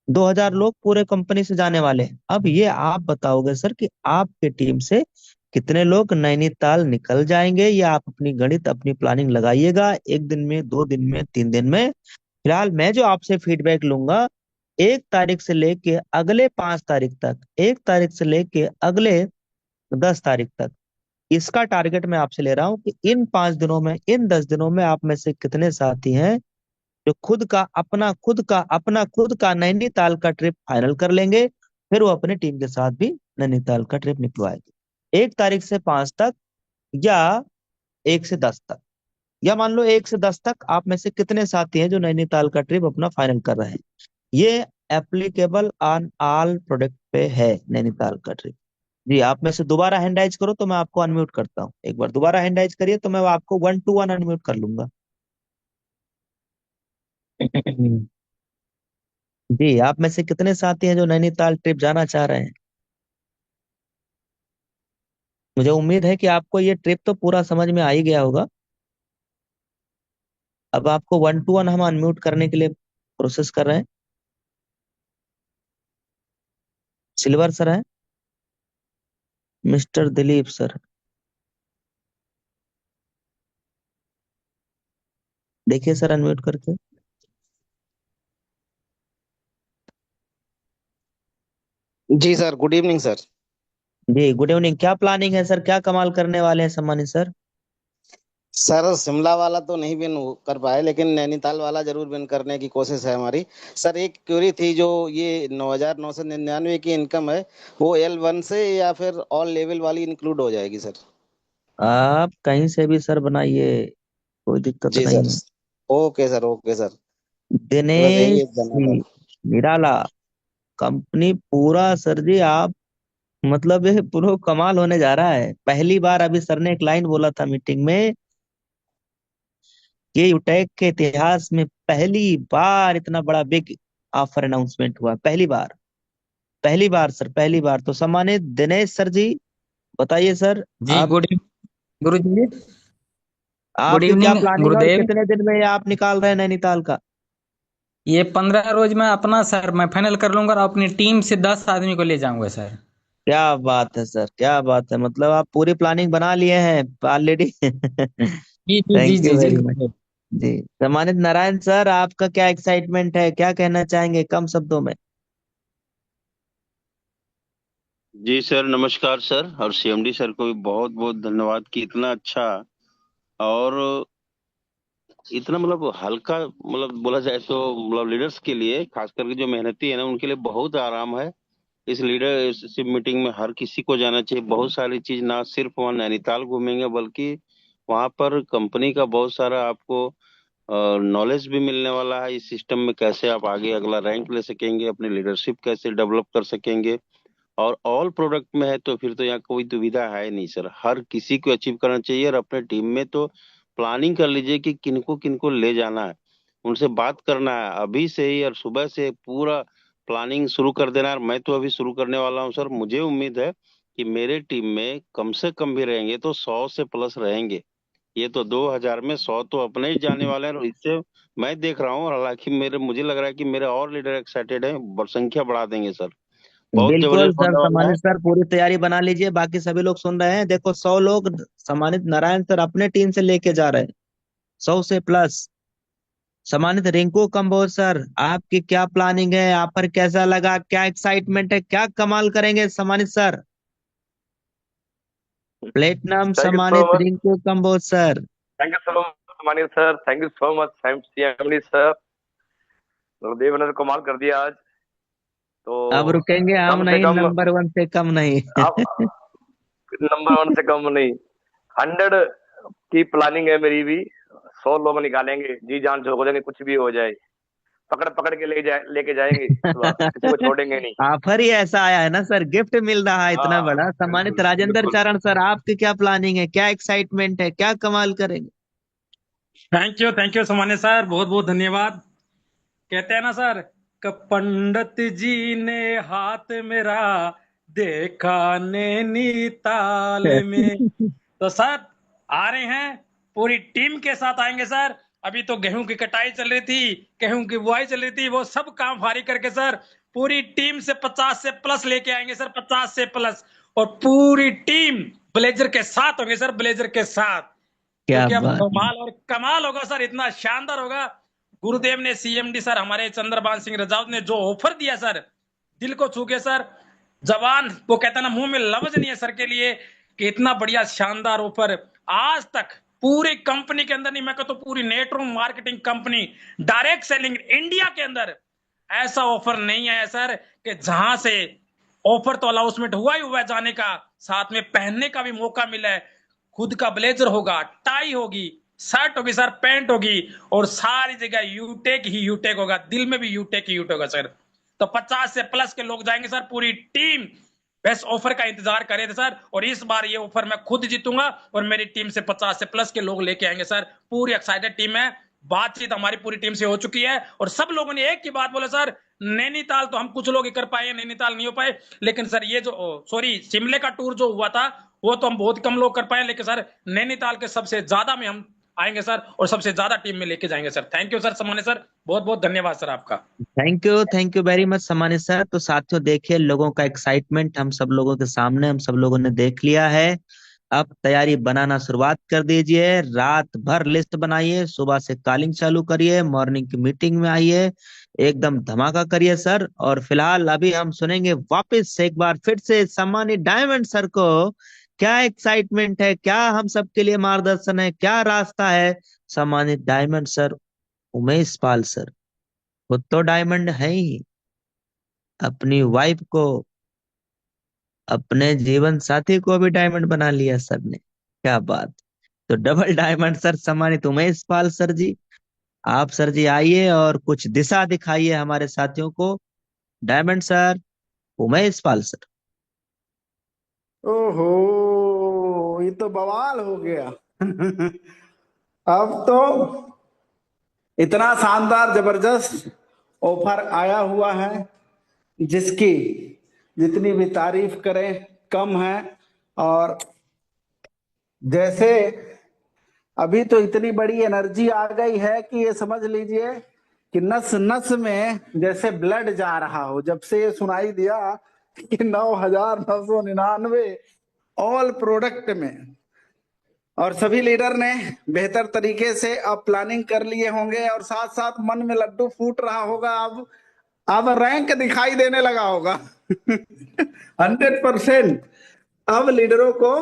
2,000 लोग पूरे कंपनी से जाने वाले हैं। अब ये आप बताओगे सर कि आपके टीम से कितने लोग नैनीताल निकल जाएंगे, या आप अपनी गणित अपनी प्लानिंग लगाइएगा, 1 दिन में, 2 दिन में, 3 दिन में। फिलहाल मैं जो आपसे फीडबैक लूंगा, 1 तारीख से लेके अगले 5 तारीख तक, 1 तारीख से लेके अगले 10 तारीख तक, इसका टारगेट मैं आपसे ले रहा हूं कि इन 5 दिनों में, इन 10 दिनों में आप में से कितने साथी हैं जो खुद का नैनीताल का ट्रिप फाइनल कर लेंगे। फिर वो अपने टीम के साथ भी नैनीताल का ट्रिप निकलवाएंगे, 1 तारीख से 5 तक, या 1 से 10 तक, या मान लो 1 से 10 तक। आप में से कितने साथी हैं जो नैनीताल का ट्रिप अपना फाइनल कर रहे हैं? ये एप्लीकेबल ऑन ऑल प्रोडक्ट पे है, नैनीताल का ट्रिप। जी, आप में से दोबारा हैंड राइज करो तो मैं आपको अनम्यूट करता हूँ। एक बार दोबारा हैंड राइज करिए तो मैं आपको 1 to 1 अनम्यूट कर लूंगा। जी, आप में से कितने साथी हैं जो नैनीताल ट्रिप जाना चाह रहे हैं? मुझे उम्मीद है कि आपको ये ट्रिप तो पूरा समझ में आ ही गया होगा। अब आपको 1 to 1 हम अनम्यूट करने के लिए प्रोसेस कर रहे हैं। सिल्वर सर है, मिस्टर दिलीप सर, देखिए सर अनम्यूट करके। जी सर, गुड इवनिंग सर। जी गुड इवनिंग। क्या प्लानिंग है सर, क्या कमाल करने वाले हैं सम्मानित सर? सर शिमला वाला तो नहीं विन कर पाए, लेकिन नैनीताल वाला जरूर विन करने की कोशिश है हमारी। सर एक क्वेरी थी, जो ये 9,999 की इनकम है, वो L1 से या फिर ऑल लेवल वाली इंक्लूड हो जाएगी सर? आप कहीं से भी सर बनाइए, कोई दिक्कत जी नहीं सर। है। Okay sir, okay sir. बस दिनेश यही जानना था। निराला कंपनी पूरा सर जी। आप मतलब ये पूरा कमाल होने जा रहा है। पहली बार अभी सर ने एक लाइन बोला था मीटिंग में कि यूटेक के इतिहास में पहली बार इतना बड़ा बिग ऑफर अनाउंसमेंट हुआ, पहली बार। पहली बार सर, पहली बार। तो सम्मानित दिनेश सर जी, बताइए सर, जी आप, गुरु जी, गुड आपकी क्या इवनिंग प्लानिंग है और गुरुदेव। कितने दिन में ये आप निकाल रहे हैं नैनीताल का? ये 15 रोज में अपना सर मैं फाइनल कर लूंगा, और अपनी टीम से 10 आदमी को ले जाऊंगा सर। क्या बात है सर, क्या बात है। मतलब आप पूरी प्लानिंग बना लिए हैं ऑलरेडी। जी जी जी थैंक यू जी जी वेरी मच। गुरुदेव। जी, सम्मानित नारायण सर, आपका क्या एक्साइटमेंट है, क्या कहना चाहेंगे कम शब्दों में? जी सर, नमस्कार सर, और सीएमडी सर को भी बहुत बहुत धन्यवाद कि इतना अच्छा और इतना मतलब हल्का, मतलब बोला जाए तो मतलब लीडर्स के लिए, खास करके जो मेहनती है ना, उनके लिए बहुत आराम है। इस लीडरशिप मीटिंग में हर किसी को जाना चाहिए। बहुत सारी चीज, ना सिर्फ वहाँ नैनीताल घूमेंगे, बल्कि वहाँ पर कंपनी का बहुत सारा आपको नॉलेज भी मिलने वाला है। इस सिस्टम में कैसे आप आगे अगला रैंक ले सकेंगे, अपनी लीडरशिप कैसे डेवलप कर सकेंगे। और ऑल प्रोडक्ट में है तो फिर तो यहाँ कोई दुविधा है नहीं सर, हर किसी को अचीव करना चाहिए। और अपने टीम में तो प्लानिंग कर लीजिए कि किनको किनको ले जाना है, उनसे बात करना है अभी से ही, और सुबह से पूरा प्लानिंग शुरू कर देना है। और मैं तो अभी शुरू करने वाला हूँ सर। मुझे उम्मीद है कि मेरे टीम में कम से कम भी रहेंगे तो 100 से प्लस रहेंगे। ये तो 2,000 में 100 तो अपने ही जाने वाले हैं, और इससे मैं देख रहा हूँ। और हालांकि मेरे मुझे लग रहा है कि मेरे और लीडर एक्साइटेड हैं, संख्या बढ़ा देंगे सर। बहुत बिल्कुल जबरदस्त सर, होने वाला है। सम्मानित सर पूरी तैयारी बना लीजिए, बाकी सभी लोग सुन रहे हैं। देखो 100 लोग सम्मानित नारायण सर अपने टीम से लेके जा रहे हैं, 100 से प्लस। सम्मानित रिंकू कंबोज सर, आपकी क्या प्लानिंग है, आप पर कैसा लगा, क्या एक्साइटमेंट है, क्या कमाल करेंगे सम्मानित sir? Platinum Thank you so सम्मानित much. Rinku Kamboj sir. Thank you so much, Mani sir. Thank you so much, CMD sir. गुरुदेव ने तो कमाल कर दिया आज। तो अब रुकेंगे हम कम से नहीं, कम नंबर 1 से कम नहीं। आप नंबर 1 से कम नहीं, 100 की प्लानिंग है मेरी भी। 100 लोग निकालेंगे, जी जान झोंक देंगे, कुछ भी हो जाए। पकड़ पकड़ के लेके जाएंगे इस बार, किसी को छोड़ेंगे नहीं। ऑफर ही ऐसा आया है ना सर, गिफ्ट मिल रहा है इतना हाँ बड़ा। सम्मानित बिल्कुल राजेंद्र बिल्कुल। चारण सर, आपकी क्या प्लानिंग है, क्या एक्साइटमेंट है, क्या कमाल करेंगे? थैंक यू सम्मानित सर, बहुत बहुत धन्यवाद। कहते हैं ना सर कि पंडित जी ने हाथ मेरा देखा नैनीताल में। तो सर आ रहे हैं, पूरी टीम के साथ आएंगे सर। अभी तो गेहूं की कटाई चल रही थी, गेहूं की बुआई चल रही थी, वो सब काम फारी करके सर पूरी टीम से 50 से प्लस लेके आएंगे सर, 50 से प्लस। और पूरी टीम ब्लेजर के साथ होंगे सर, ब्लेजर के साथ। क्या क्योंकि अब बात है। कमाल और कमाल होगा सर, इतना शानदार होगा। गुरुदेव ने, सीएमडी सर हमारे चंद्रभान सिंह रजावत ने जो ऑफर दिया सर, दिल को छू के सर। जवान वो कहता है ना, मुंह में लफ्ज नहीं है सर के लिए कि इतना बढ़िया शानदार ऑफर आज तक पूरी कंपनी के अंदर नहीं, मैं कहता तो पूरी network marketing company, direct selling India के अंदर ऐसा ऑफर नहीं आया सर कि जहां से ऑफर तो अनाउंसमेंट हुआ ही हुआ है जाने का, साथ में पहनने का भी मौका मिला है। खुद का ब्लेजर होगा, टाई होगी, शर्ट होगी सर, पैंट होगी, और सारी जगह यूटेक ही यूटेक होगा, दिल में भी यूटेक ही यूटेक होगा सर। तो 50 से प्लस के लोग जाएंगे सर, पूरी टीम बेस्ट ऑफर का इंतजार करे थे सर। और इस बार ये ऑफर मैं खुद जीतूंगा और मेरी टीम से 50 से प्लस के लोग लेके आएंगे सर। पूरी एक्साइटेड टीम है, बातचीत हमारी पूरी टीम से हो चुकी है और सब लोगों ने एक ही बात बोला सर, नैनीताल तो हम कुछ लोग ही कर पाए, नैनीताल नहीं हो पाए, लेकिन सर ये जो सॉरी शिमले का टूर जो हुआ था वो तो हम बहुत कम लोग कर पाए, लेकिन सर नैनीताल के सबसे ज्यादा में हम आएंगे सर और सबसे ज्यादा टीम में लेके जाएंगे सर। थैंक यू सर सम्मानित सर, बहुत बहुत धन्यवाद सर आपका। थैंक यू वेरी मच सम्मानित सर। तो साथियों देखिए, लोगों का एक्साइटमेंट हम सब लोगों के सामने, हम सब लोगों ने देख लिया है। अब तैयारी बनाना शुरुआत कर दीजिए, रात भर लिस्ट बनाइए, सुबह से कॉलिंग चालू करिए, मॉर्निंग की मीटिंग में आइए, एकदम धमाका करिए सर। और फिलहाल अभी हम सुनेंगे वापस से एक बार फिर से सम्मानित डायमंड सर को, क्या एक्साइटमेंट है, क्या हम सबके लिए मार्गदर्शन है, क्या रास्ता है। सम्मानित diamond sir Umesh Pal sir खुद तो डायमंड है ही, अपनी वाइफ को, अपने जीवन साथी को भी डायमंड बना लिया सर ने, क्या बात। तो डबल डायमंड सर सम्मानित उमेश पाल सर जी, आप सर जी आइए और कुछ दिशा दिखाइए हमारे साथियों को। Diamond sir Umesh Pal sir. ओहो, ये तो बवाल हो गया। अब तो इतना शानदार जबरदस्त ऑफर आया हुआ है जिसकी जितनी भी तारीफ करें कम है। और जैसे अभी तो इतनी बड़ी एनर्जी आ गई है कि ये समझ लीजिए कि नस नस में जैसे ब्लड जा रहा हो, जब से ये सुनाई दिया कि 9,999 ऑल प्रोडक्ट में। और सभी लीडर ने बेहतर तरीके से अब प्लानिंग कर लिए होंगे और साथ साथ मन में लड्डू फूट रहा होगा। अब रैंक दिखाई देने लगा होगा। 100% अब लीडरों को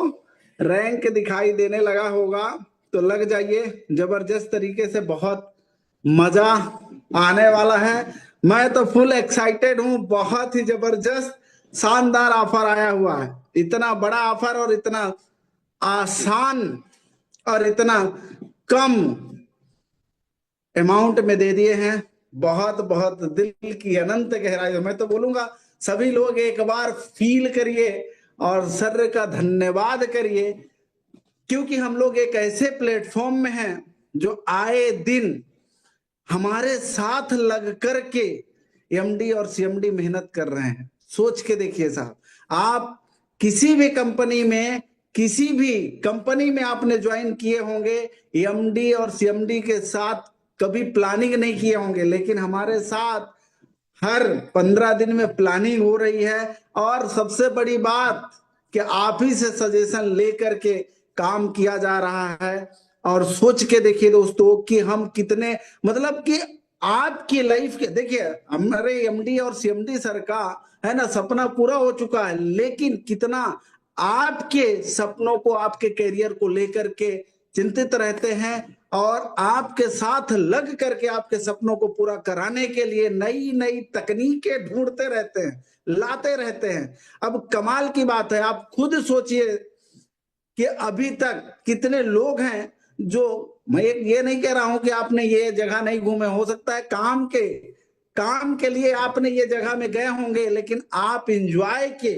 रैंक दिखाई देने लगा होगा। तो लग जाइए, जबरदस्त तरीके से बहुत मजा आने वाला है। मैं तो फुल एक्साइटेड हूं, बहुत ही जबरदस्त शानदार ऑफर आया हुआ है। इतना बड़ा ऑफर और इतना आसान और इतना कम अमाउंट में दे दिए हैं। बहुत बहुत दिल की अनंत गहराई, मैं तो बोलूंगा सभी लोग एक बार फील करिए और सर का धन्यवाद करिए, क्योंकि हम लोग एक ऐसे प्लेटफॉर्म में हैं जो आए दिन हमारे साथ लग करके एमडी और सीएमडी मेहनत कर रहे हैं। सोच के देखिए साहब, आप किसी भी कंपनी में, किसी भी कंपनी में आपने ज्वाइन किए होंगे, एमडी और सीएमडी के साथ कभी प्लानिंग नहीं किए होंगे, लेकिन हमारे साथ हर 15 दिन में प्लानिंग हो रही है। और सबसे बड़ी बात कि आप ही से सजेशन लेकर के काम किया जा रहा है। और सोच के देखिए दोस्तों कि हम कितने, मतलब कि आपकी लाइफ के, देखिए हमारे एमडी और सीएमडी सर का है ना सपना पूरा हो चुका है, लेकिन कितना आपके सपनों को, आपके करियर को लेकर के चिंतित रहते हैं और आपके साथ लग करके आपके सपनों को पूरा कराने के लिए नई नई तकनीकें ढूंढते रहते हैं, लाते रहते हैं। अब कमाल की बात है, आप खुद सोचिए कि अभी तक कितने लोग हैं जो, मैं ये नहीं कह रहा हूं कि आपने ये जगह नहीं घूमे, हो सकता है काम के काम के लिए आपने ये जगह में गए होंगे, लेकिन आप एंजॉय के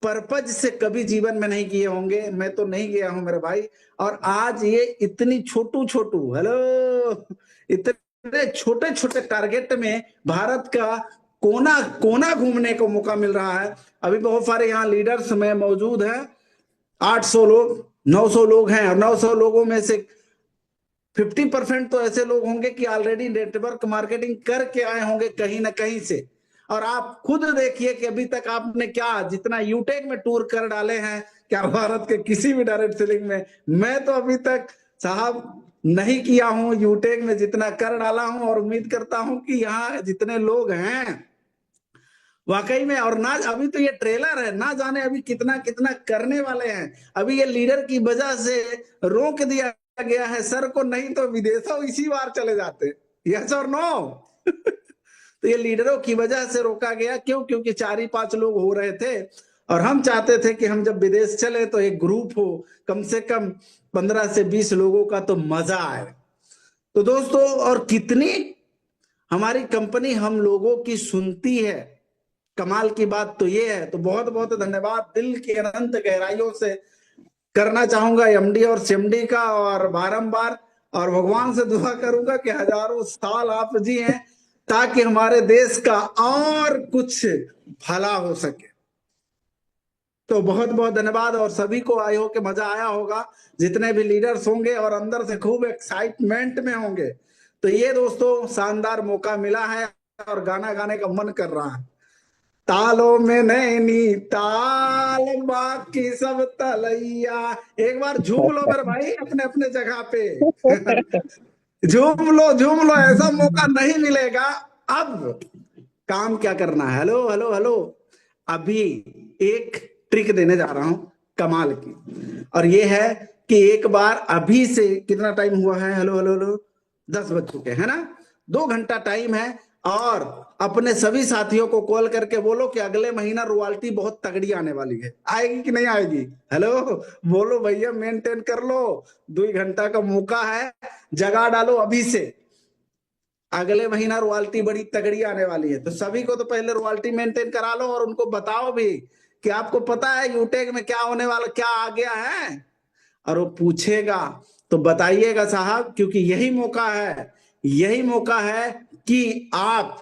पर्पज से कभी जीवन में नहीं किए होंगे। मैं तो नहीं गया हूं मेरे भाई। और आज ये इतनी छोटू छोटू इतने छोटे छोटे टारगेट में भारत का कोना कोना घूमने को मौका मिल रहा है। अभी बहुत सारे यहाँ लीडर्स में मौजूद हैं, 800 लोग 900 लोग हैं, और 900 लोगों में से 50% तो ऐसे लोग होंगे कि ऑलरेडी नेटवर्क मार्केटिंग करके आए होंगे कहीं ना कहीं से। और आप खुद देखिए कि अभी तक आपने क्या जितना यूटेक में टूर कर डाले हैं क्या भारत के किसी भी डायरेक्ट सेलिंग में। मैं तो अभी तक साहब नहीं किया हूं यूटेक में जितना कर डाला हूं, और उम्मीद करता हूं कि यहाँ जितने लोग हैं वाकई में। और ना अभी तो ये ट्रेलर है, ना जाने अभी कितना कितना करने वाले हैं। अभी ये लीडर की वजह से रोक दिया गया है सर को, नहीं तो विदेशों इसी बार चले जाते। यस और नो? तो ये लीडरों की वजह से रोका गया। क्यों? क्योंकि 4 ही 5 लोग हो रहे थे, और हम चाहते थे कि हम जब विदेश चले तो एक ग्रुप हो, कम से कम 15 से 20 लोगों का, तो मजा आए। तो दोस्तों, और कितनी हमारी कंपनी हम लोगों की सुनती है, कमाल की बात तो ये है। तो बहुत बहुत धन्यवाद दिल की अनंत गहराइयों से करना चाहूंगा एमडी और सीएमडी का, और बारंबार, और भगवान से दुआ करूंगा कि हजारों साल आप जी हैं, ताकि हमारे देश का और कुछ भला हो सके। तो बहुत बहुत धन्यवाद, और सभी को आई हो कि मजा आया होगा, जितने भी लीडर्स होंगे और अंदर से खूब एक्साइटमेंट में होंगे। तो ये दोस्तों शानदार मौका मिला है, और गाना गाने का मन कर रहा है। तालों में नैनी ताल, बाकी सब तलैया। एक बार झूम लो मेरे भाई अपने अपने जगह पे। झूम लो, ऐसा मौका नहीं मिलेगा। अब काम क्या करना है? हेलो हेलो हेलो, अभी एक ट्रिक देने जा रहा हूं कमाल की, और ये है कि एक बार अभी से कितना टाइम हुआ है? हेलो हेलो हेलो, 10 बज चुके हैं ना, 2 घंटा टाइम है। और अपने सभी साथियों को कॉल करके बोलो कि अगले महीना रॉयल्टी बहुत तगड़ी आने वाली है। आएगी कि नहीं आएगी? हेलो, बोलो भैया, मेंटेन कर लो, 2 घंटा का मौका है, जगा डालो अभी से। अगले महीना रॉयल्टी बड़ी तगड़ी आने वाली है। तो सभी को तो पहले रॉयल्टी मेंटेन करा लो, और उनको बताओ भी कि आपको पता है यूटेक में क्या होने वाला, क्या आ गया है। और वो पूछेगा तो बताइएगा साहब, क्योंकि यही मौका है कि आप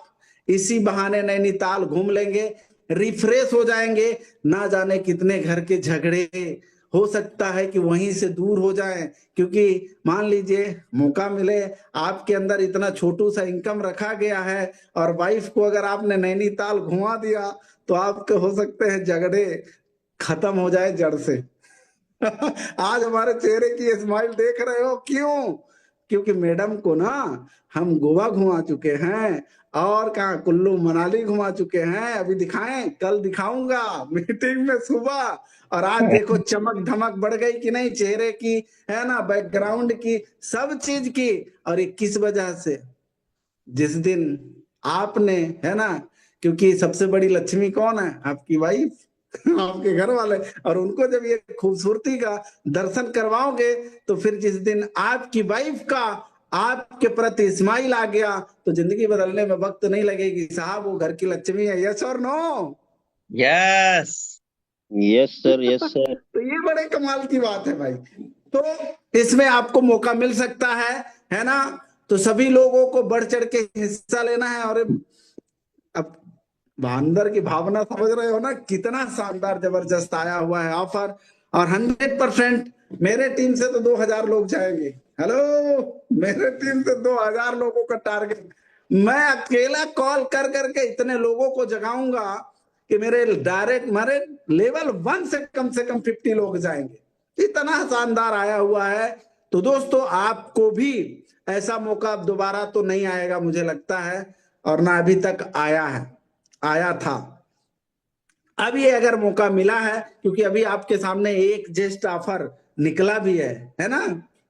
इसी बहाने नैनीताल घूम लेंगे, रिफ्रेश हो जाएंगे। ना जाने कितने घर के झगड़े हो सकता है कि वहीं से दूर हो जाएं, क्योंकि मान लीजिए मौका मिले, आपके अंदर इतना छोटू सा इनकम रखा गया है, और वाइफ को अगर आपने नैनीताल घुमा दिया तो आपके हो सकते हैं झगड़े खत्म हो जाए जड़ से। आज हमारे चेहरे की स्माइल देख रहे हो, क्यों? क्योंकि मैडम को ना हम गोवा घुमा चुके हैं, और कहा कुल्लू मनाली घुमा चुके हैं। अभी दिखाएं, कल दिखाऊंगा मीटिंग में सुबह। और आज देखो चमक धमक बढ़ गई कि नहीं चेहरे की, है ना, बैकग्राउंड की, सब चीज की। और ये किस वजह से? जिस दिन आपने, है ना, क्योंकि सबसे बड़ी लक्ष्मी कौन है? आपकी वाइफ, आपके घर वाले। और उनको जब ये खूबसूरती का दर्शन करवाओगे, तो फिर जिस दिन आपकी वाइफ का आपके प्रति स्माइल आ गया, तो जिंदगी बदलने में वक्त नहीं लगेगी साहब, वो घर की लक्ष्मी है। यस और no? Yes yes sir, yes sir. तो ये बड़े कमाल की बात है भाई। तो इसमें आपको मौका मिल सकता है ना? तो सभी लोगों को बढ़ चढ़ के हिस्सा लेना है। और अब अंदर की भावना समझ रहे हो ना, कितना शानदार जबरदस्त आया हुआ है ऑफर। और 100% मेरे टीम से तो 2000 लोग जाएंगे। हेलो, मेरे टीम से 2000 लोगों का टारगेट। मैं अकेला कॉल कर करके इतने लोगों को जगाऊंगा कि मेरे लेवल 1 से कम 50 लोग जाएंगे। इतना शानदार आया हुआ है। तो दोस्तों, आपको भी ऐसा मौका दोबारा तो नहीं आएगा मुझे लगता है, और ना अभी तक आया था। अब ये अगर मौका मिला है, क्योंकि अभी आपके सामने एक जेस्ट ऑफर निकला भी है ना,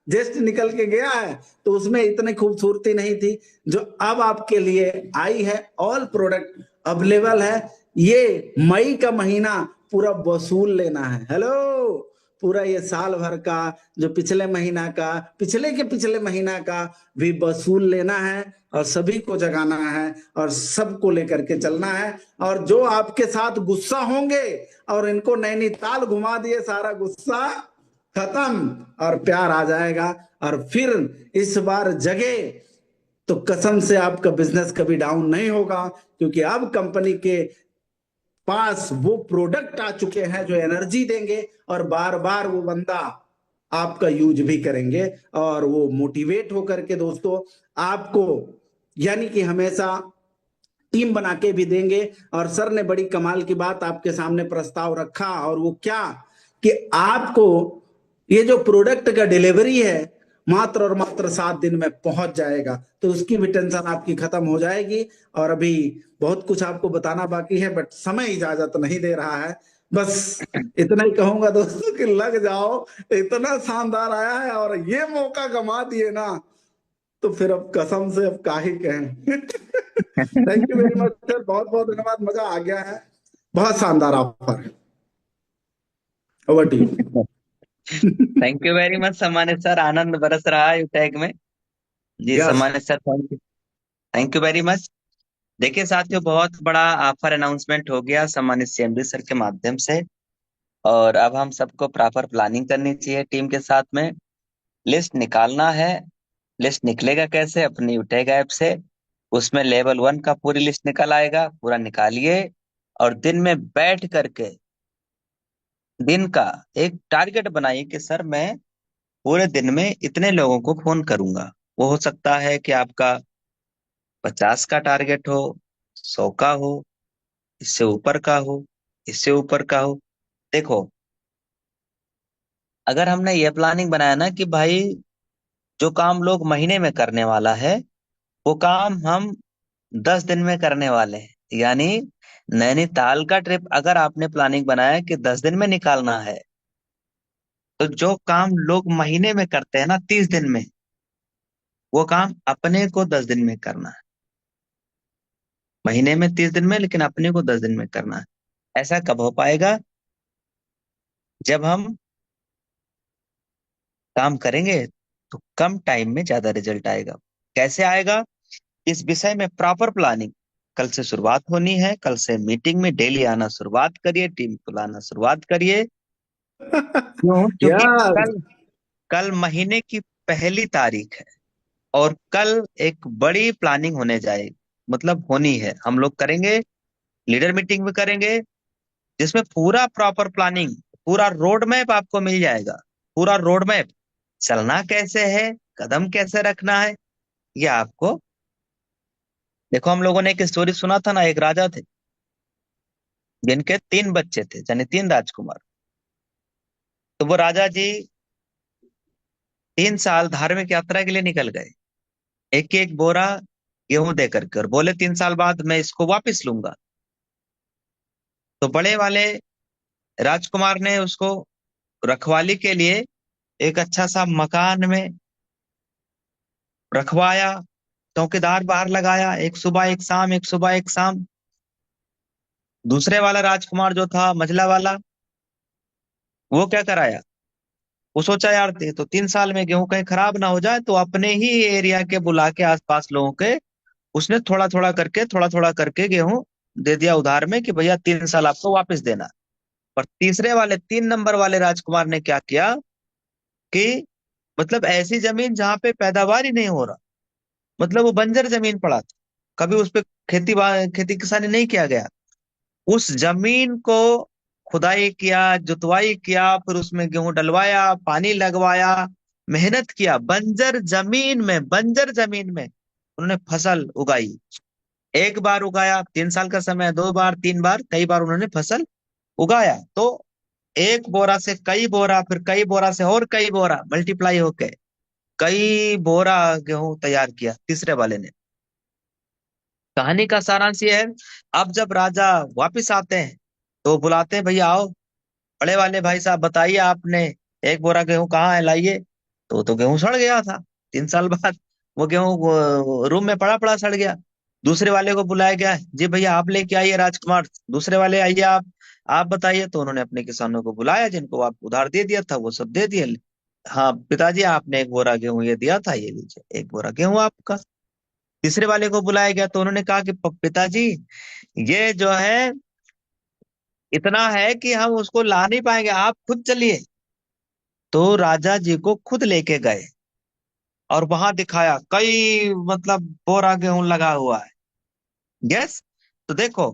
जेस्ट निकल के गया है, तो उसमें इतनी खूबसूरती नहीं थी जो अब आपके लिए आई है। ऑल प्रोडक्ट अवेलेबल है। ये मई का महीना पूरा वसूल लेना है। हेलो, पूरा ये साल भर का जो पिछले महीना का, पिछले के पिछले महीना का भी वसूल लेना है और सभी को जगाना है और सबको लेकर के चलना है। और जो आपके साथ गुस्सा होंगे और इनको नैनीताल घुमा दिए, सारा गुस्सा खत्म और प्यार आ जाएगा। और फिर इस बार जगे तो कसम से आपका बिजनेस कभी डाउन नहीं होगा, क्योंकि अब कंपनी के पास वो प्रोडक्ट आ चुके हैं जो एनर्जी देंगे और बार बार वो बंदा आपका यूज भी करेंगे और वो मोटिवेट होकर के दोस्तों आपको यानी कि हमेशा टीम बना के भी देंगे। और सर ने बड़ी कमाल की बात आपके सामने प्रस्ताव रखा, और वो क्या कि आपको ये जो प्रोडक्ट का डिलीवरी है मात्र और मात्र 7 दिन में पहुंच जाएगा, तो उसकी भी टेंशन आपकी खत्म हो जाएगी। और अभी बहुत कुछ आपको बताना बाकी है, बट समय इजाजत नहीं दे रहा है। बस इतना ही कहूंगा दोस्तों कि लग जाओ, इतना शानदार आया है और ये मौका गंवा दिए ना, तो फिर अब कसम से अब का ही कहें। Thank you very much sir, बहुत बहुत धन्यवाद, मजा आ गया है, बहुत शानदार ऑफर है। Over to you. Thank you very much सम्मानित सर, आनंद बरस रहा है यूटैग में। जी यस सम्मानित sir, thank you very much. देखिए साथियों, बहुत बड़ा ऑफर अनाउंसमेंट हो गया सम्मानित सीएमडी सर के माध्यम से, और अब हम सबको प्रॉपर प्लानिंग करनी चाहिए टीम के साथ में। लिस्ट निकालना है। लिस्ट निकलेगा कैसे? अपनी यूटैग ऐप से। उसमें लेवल 1 का पूरी लिस्ट निकल आएगा, पूरा निकालिए और दिन में बैठ करके दिन का एक टारगेट बनाइए कि सर मैं पूरे दिन में इतने लोगों को फोन करूंगा। वो हो सकता है कि आपका 50 का टारगेट हो, 100 का हो, इससे ऊपर का हो, इससे ऊपर का हो। देखो, अगर हमने ये प्लानिंग बनाया ना कि भाई जो काम लोग महीने में करने वाला है वो काम हम 10 दिन में करने वाले हैं, यानी नैनीताल का ट्रिप अगर आपने प्लानिंग बनाया कि 10 दिन में निकालना है, तो जो काम लोग महीने में करते हैं ना 30 दिन में, वो काम अपने को 10 दिन में करना है। महीने में 30 दिन में, लेकिन अपने को 10 दिन में करना है। ऐसा कब हो पाएगा? जब हम काम करेंगे तो कम टाइम में ज्यादा रिजल्ट आएगा। कैसे आएगा? इस विषय में प्रॉपर प्लानिंग कल से शुरुआत होनी है। कल से मीटिंग में डेली आना शुरुआत करिए, टीम को लाना शुरुआत करिए। क्यों? क्योंकि यस कल कल महीने की पहली तारीख है और कल एक बड़ी प्लानिंग होने जाए, मतलब होनी है। हम लोग करेंगे, लीडर मीटिंग में करेंगे, जिसमें पूरा प्रॉपर प्लानिंग, पूरा रोड मैप आपको मिल जाएगा। पूरा रोड मैप, चलना कैसे है, कदम कैसे रखना है, ये आपको। देखो, हम लोगों ने एक स्टोरी सुना था ना, एक राजा थे जिनके 3 बच्चे थे, यानी 3 राजकुमार। तो वो राजा जी 3 साल धार्मिक यात्रा के लिए निकल गए, एक एक बोरा गेहूं दे करके, और बोले 3 साल बाद मैं इसको वापस लूंगा। तो बड़े वाले राजकुमार ने उसको रखवाली के लिए एक अच्छा सा मकान में रखवाया, चौकीदार बाहर लगाया, एक सुबह एक शाम, एक सुबह एक शाम। दूसरे वाला राजकुमार जो था, मझला वाला, वो क्या कराया? वो सोचा यार दे तो 3 साल में गेहूं कहीं खराब ना हो जाए, तो अपने ही एरिया के बुला के आसपास लोगों के उसने थोड़ा थोड़ा करके गेहूं दे दिया उधार में कि भैया 3 साल आपको वापस देना। पर तीसरे वाले 3 नंबर वाले राजकुमार ने क्या किया कि मतलब ऐसी जमीन जहां पे पैदावार ही नहीं हो रहा, मतलब वो बंजर जमीन पड़ा था, कभी उस पे खेती किसानी नहीं किया गया, उस जमीन को खुदाई किया, जुतवाई किया, फिर उसमें गेहूं डलवाया, पानी लगवाया, मेहनत किया। बंजर जमीन में उन्होंने फसल उगाई। एक बार उगाया, 3 साल का समय, 2 बार, 3 बार, कई बार उन्होंने फसल उगाया। तो एक बोरा से कई बोरा, फिर कई बोरा से और कई बोरा, मल्टीप्लाई होके कई बोरा गेहूं तैयार किया तीसरे वाले ने। कहानी का सारांश ये है, अब जब राजा वापिस आते हैं तो बुलाते हैं, भैया आओ, बड़े वाले भाई साहब बताइए, आपने एक बोरा गेहूं कहाँ है, लाइए। तो गेहूं सड़ गया था। 3 साल बाद वो गेहूं रूम में पड़ा पड़ा सड़ गया। दूसरे वाले को बुलाया गया, जी भैया आप लेके आइए राजकुमार, दूसरे वाले आइए, आप बताइए। तो उन्होंने अपने किसानों को बुलाया, जिनको आप उधार दे दिया था वो सब दे दिया। हाँ पिताजी, आपने 1 बोरा गेहूं ये दिया था, ये लीजिए 1 बोरा गेहूं आपका। तीसरे वाले को बुलाया गया तो उन्होंने कहा कि पिताजी ये जो है इतना है कि हम उसको ला नहीं पाएंगे, आप खुद चलिए। तो राजा जी को खुद लेके गए और वहां दिखाया, कई मतलब बोरा गेहूं लगा हुआ है। यस। तो देखो,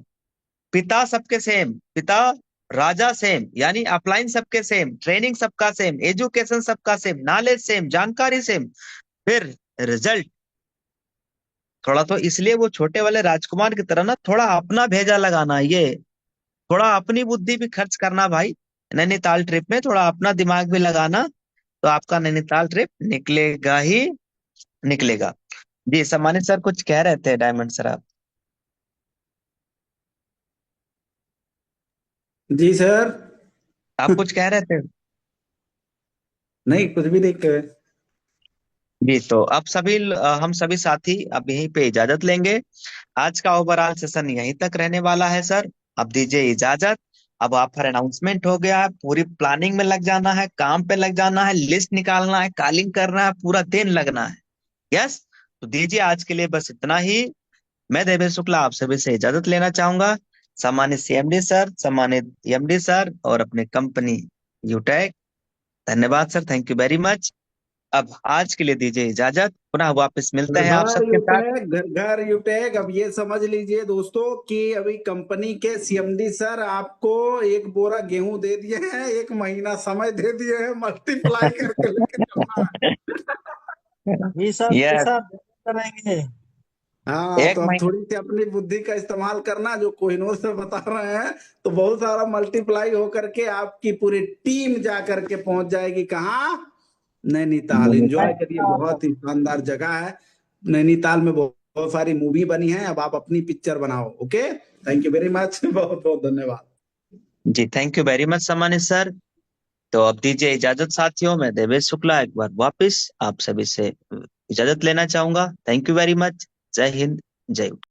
पिता सबके सेम, पिता राजा सेम, यानी अपलाइन सबके सेम, ट्रेनिंग सबका सेम, एजुकेशन सबका सेम, नॉलेज सेम, जानकारी सेम, फिर रिजल्ट थोड़ा। तो इसलिए वो छोटे वाले राजकुमार की तरह ना थोड़ा अपना भेजा लगाना, ये थोड़ा अपनी बुद्धि भी खर्च करना भाई। नैनीताल ट्रिप में थोड़ा अपना दिमाग भी लगाना, तो आपका नैनीताल ट्रिप निकलेगा ही निकलेगा। जी सम्मानित सर, कुछ कह रहे थे डायमंड सर आप? जी सर। आप कुछ कह रहे थे? नहीं, कुछ भी नहीं कहे। जी तो अब हम सभी साथी अब यहीं पे इजाजत लेंगे। आज का ओवरऑल सेशन यहीं तक रहने वाला है सर। अब दीजिए इजाजत। अब आफ्टर अनाउंसमेंट हो गया है, पूरी प्लानिंग में लग जाना है, काम पे लग जाना है, लिस्ट निकालना है, कॉलिंग करना है, पूरा दिन लगना है। यस। तो दीजिए आज के लिए बस इतना ही। मैं देवेश शुक्ला आप सभी से इजाजत लेना चाहूंगा। सम्मानित सीएमडी सर, सम्मानित एमडी सर और अपने कंपनी यूटेक, धन्यवाद sir, thank you very much. अब आज के लिए दीजिए इजाजत, पुनः वापस मिलते घर हैं आप घर सबके साथ। यूटेक, घर घर यूटेक। अब ये समझ लीजिए दोस्तों कि अभी कंपनी के सीएमडी सर आपको 1 बोरा गेहूं दे दिए हैं, 1 महीना समय दे दिए हैं, मल्टीप्लाई करके लेके चलना है। जी सर, जी यस। सर, करेंगे। हाँ, एक तो अब महीने थोड़ी सी अपनी बुद्धि का इस्तेमाल करना, जो कोहिनूर से बता रहे हैं, तो बहुत सारा मल्टीप्लाई होकर के आपकी पूरी टीम जा करके पहुंच जाएगी कहाँ? नैनीताल। एंजॉय करिए, बहुत ही शानदार जगह है। नैनीताल में बहुत बहुत सारी मूवी बनी है, अब आप अपनी पिक्चर बनाओ। Okay, thank you very much, बहुत बहुत धन्यवाद। जी थैंक यू वेरी मच सम्मानित सर। तो अब दीजिए इजाजत साथियों, मैं देवेश शुक्ला एक बार वापस आप सभी से इजाजत लेना चाहूंगा। Thank you very much. जय हिंद, जय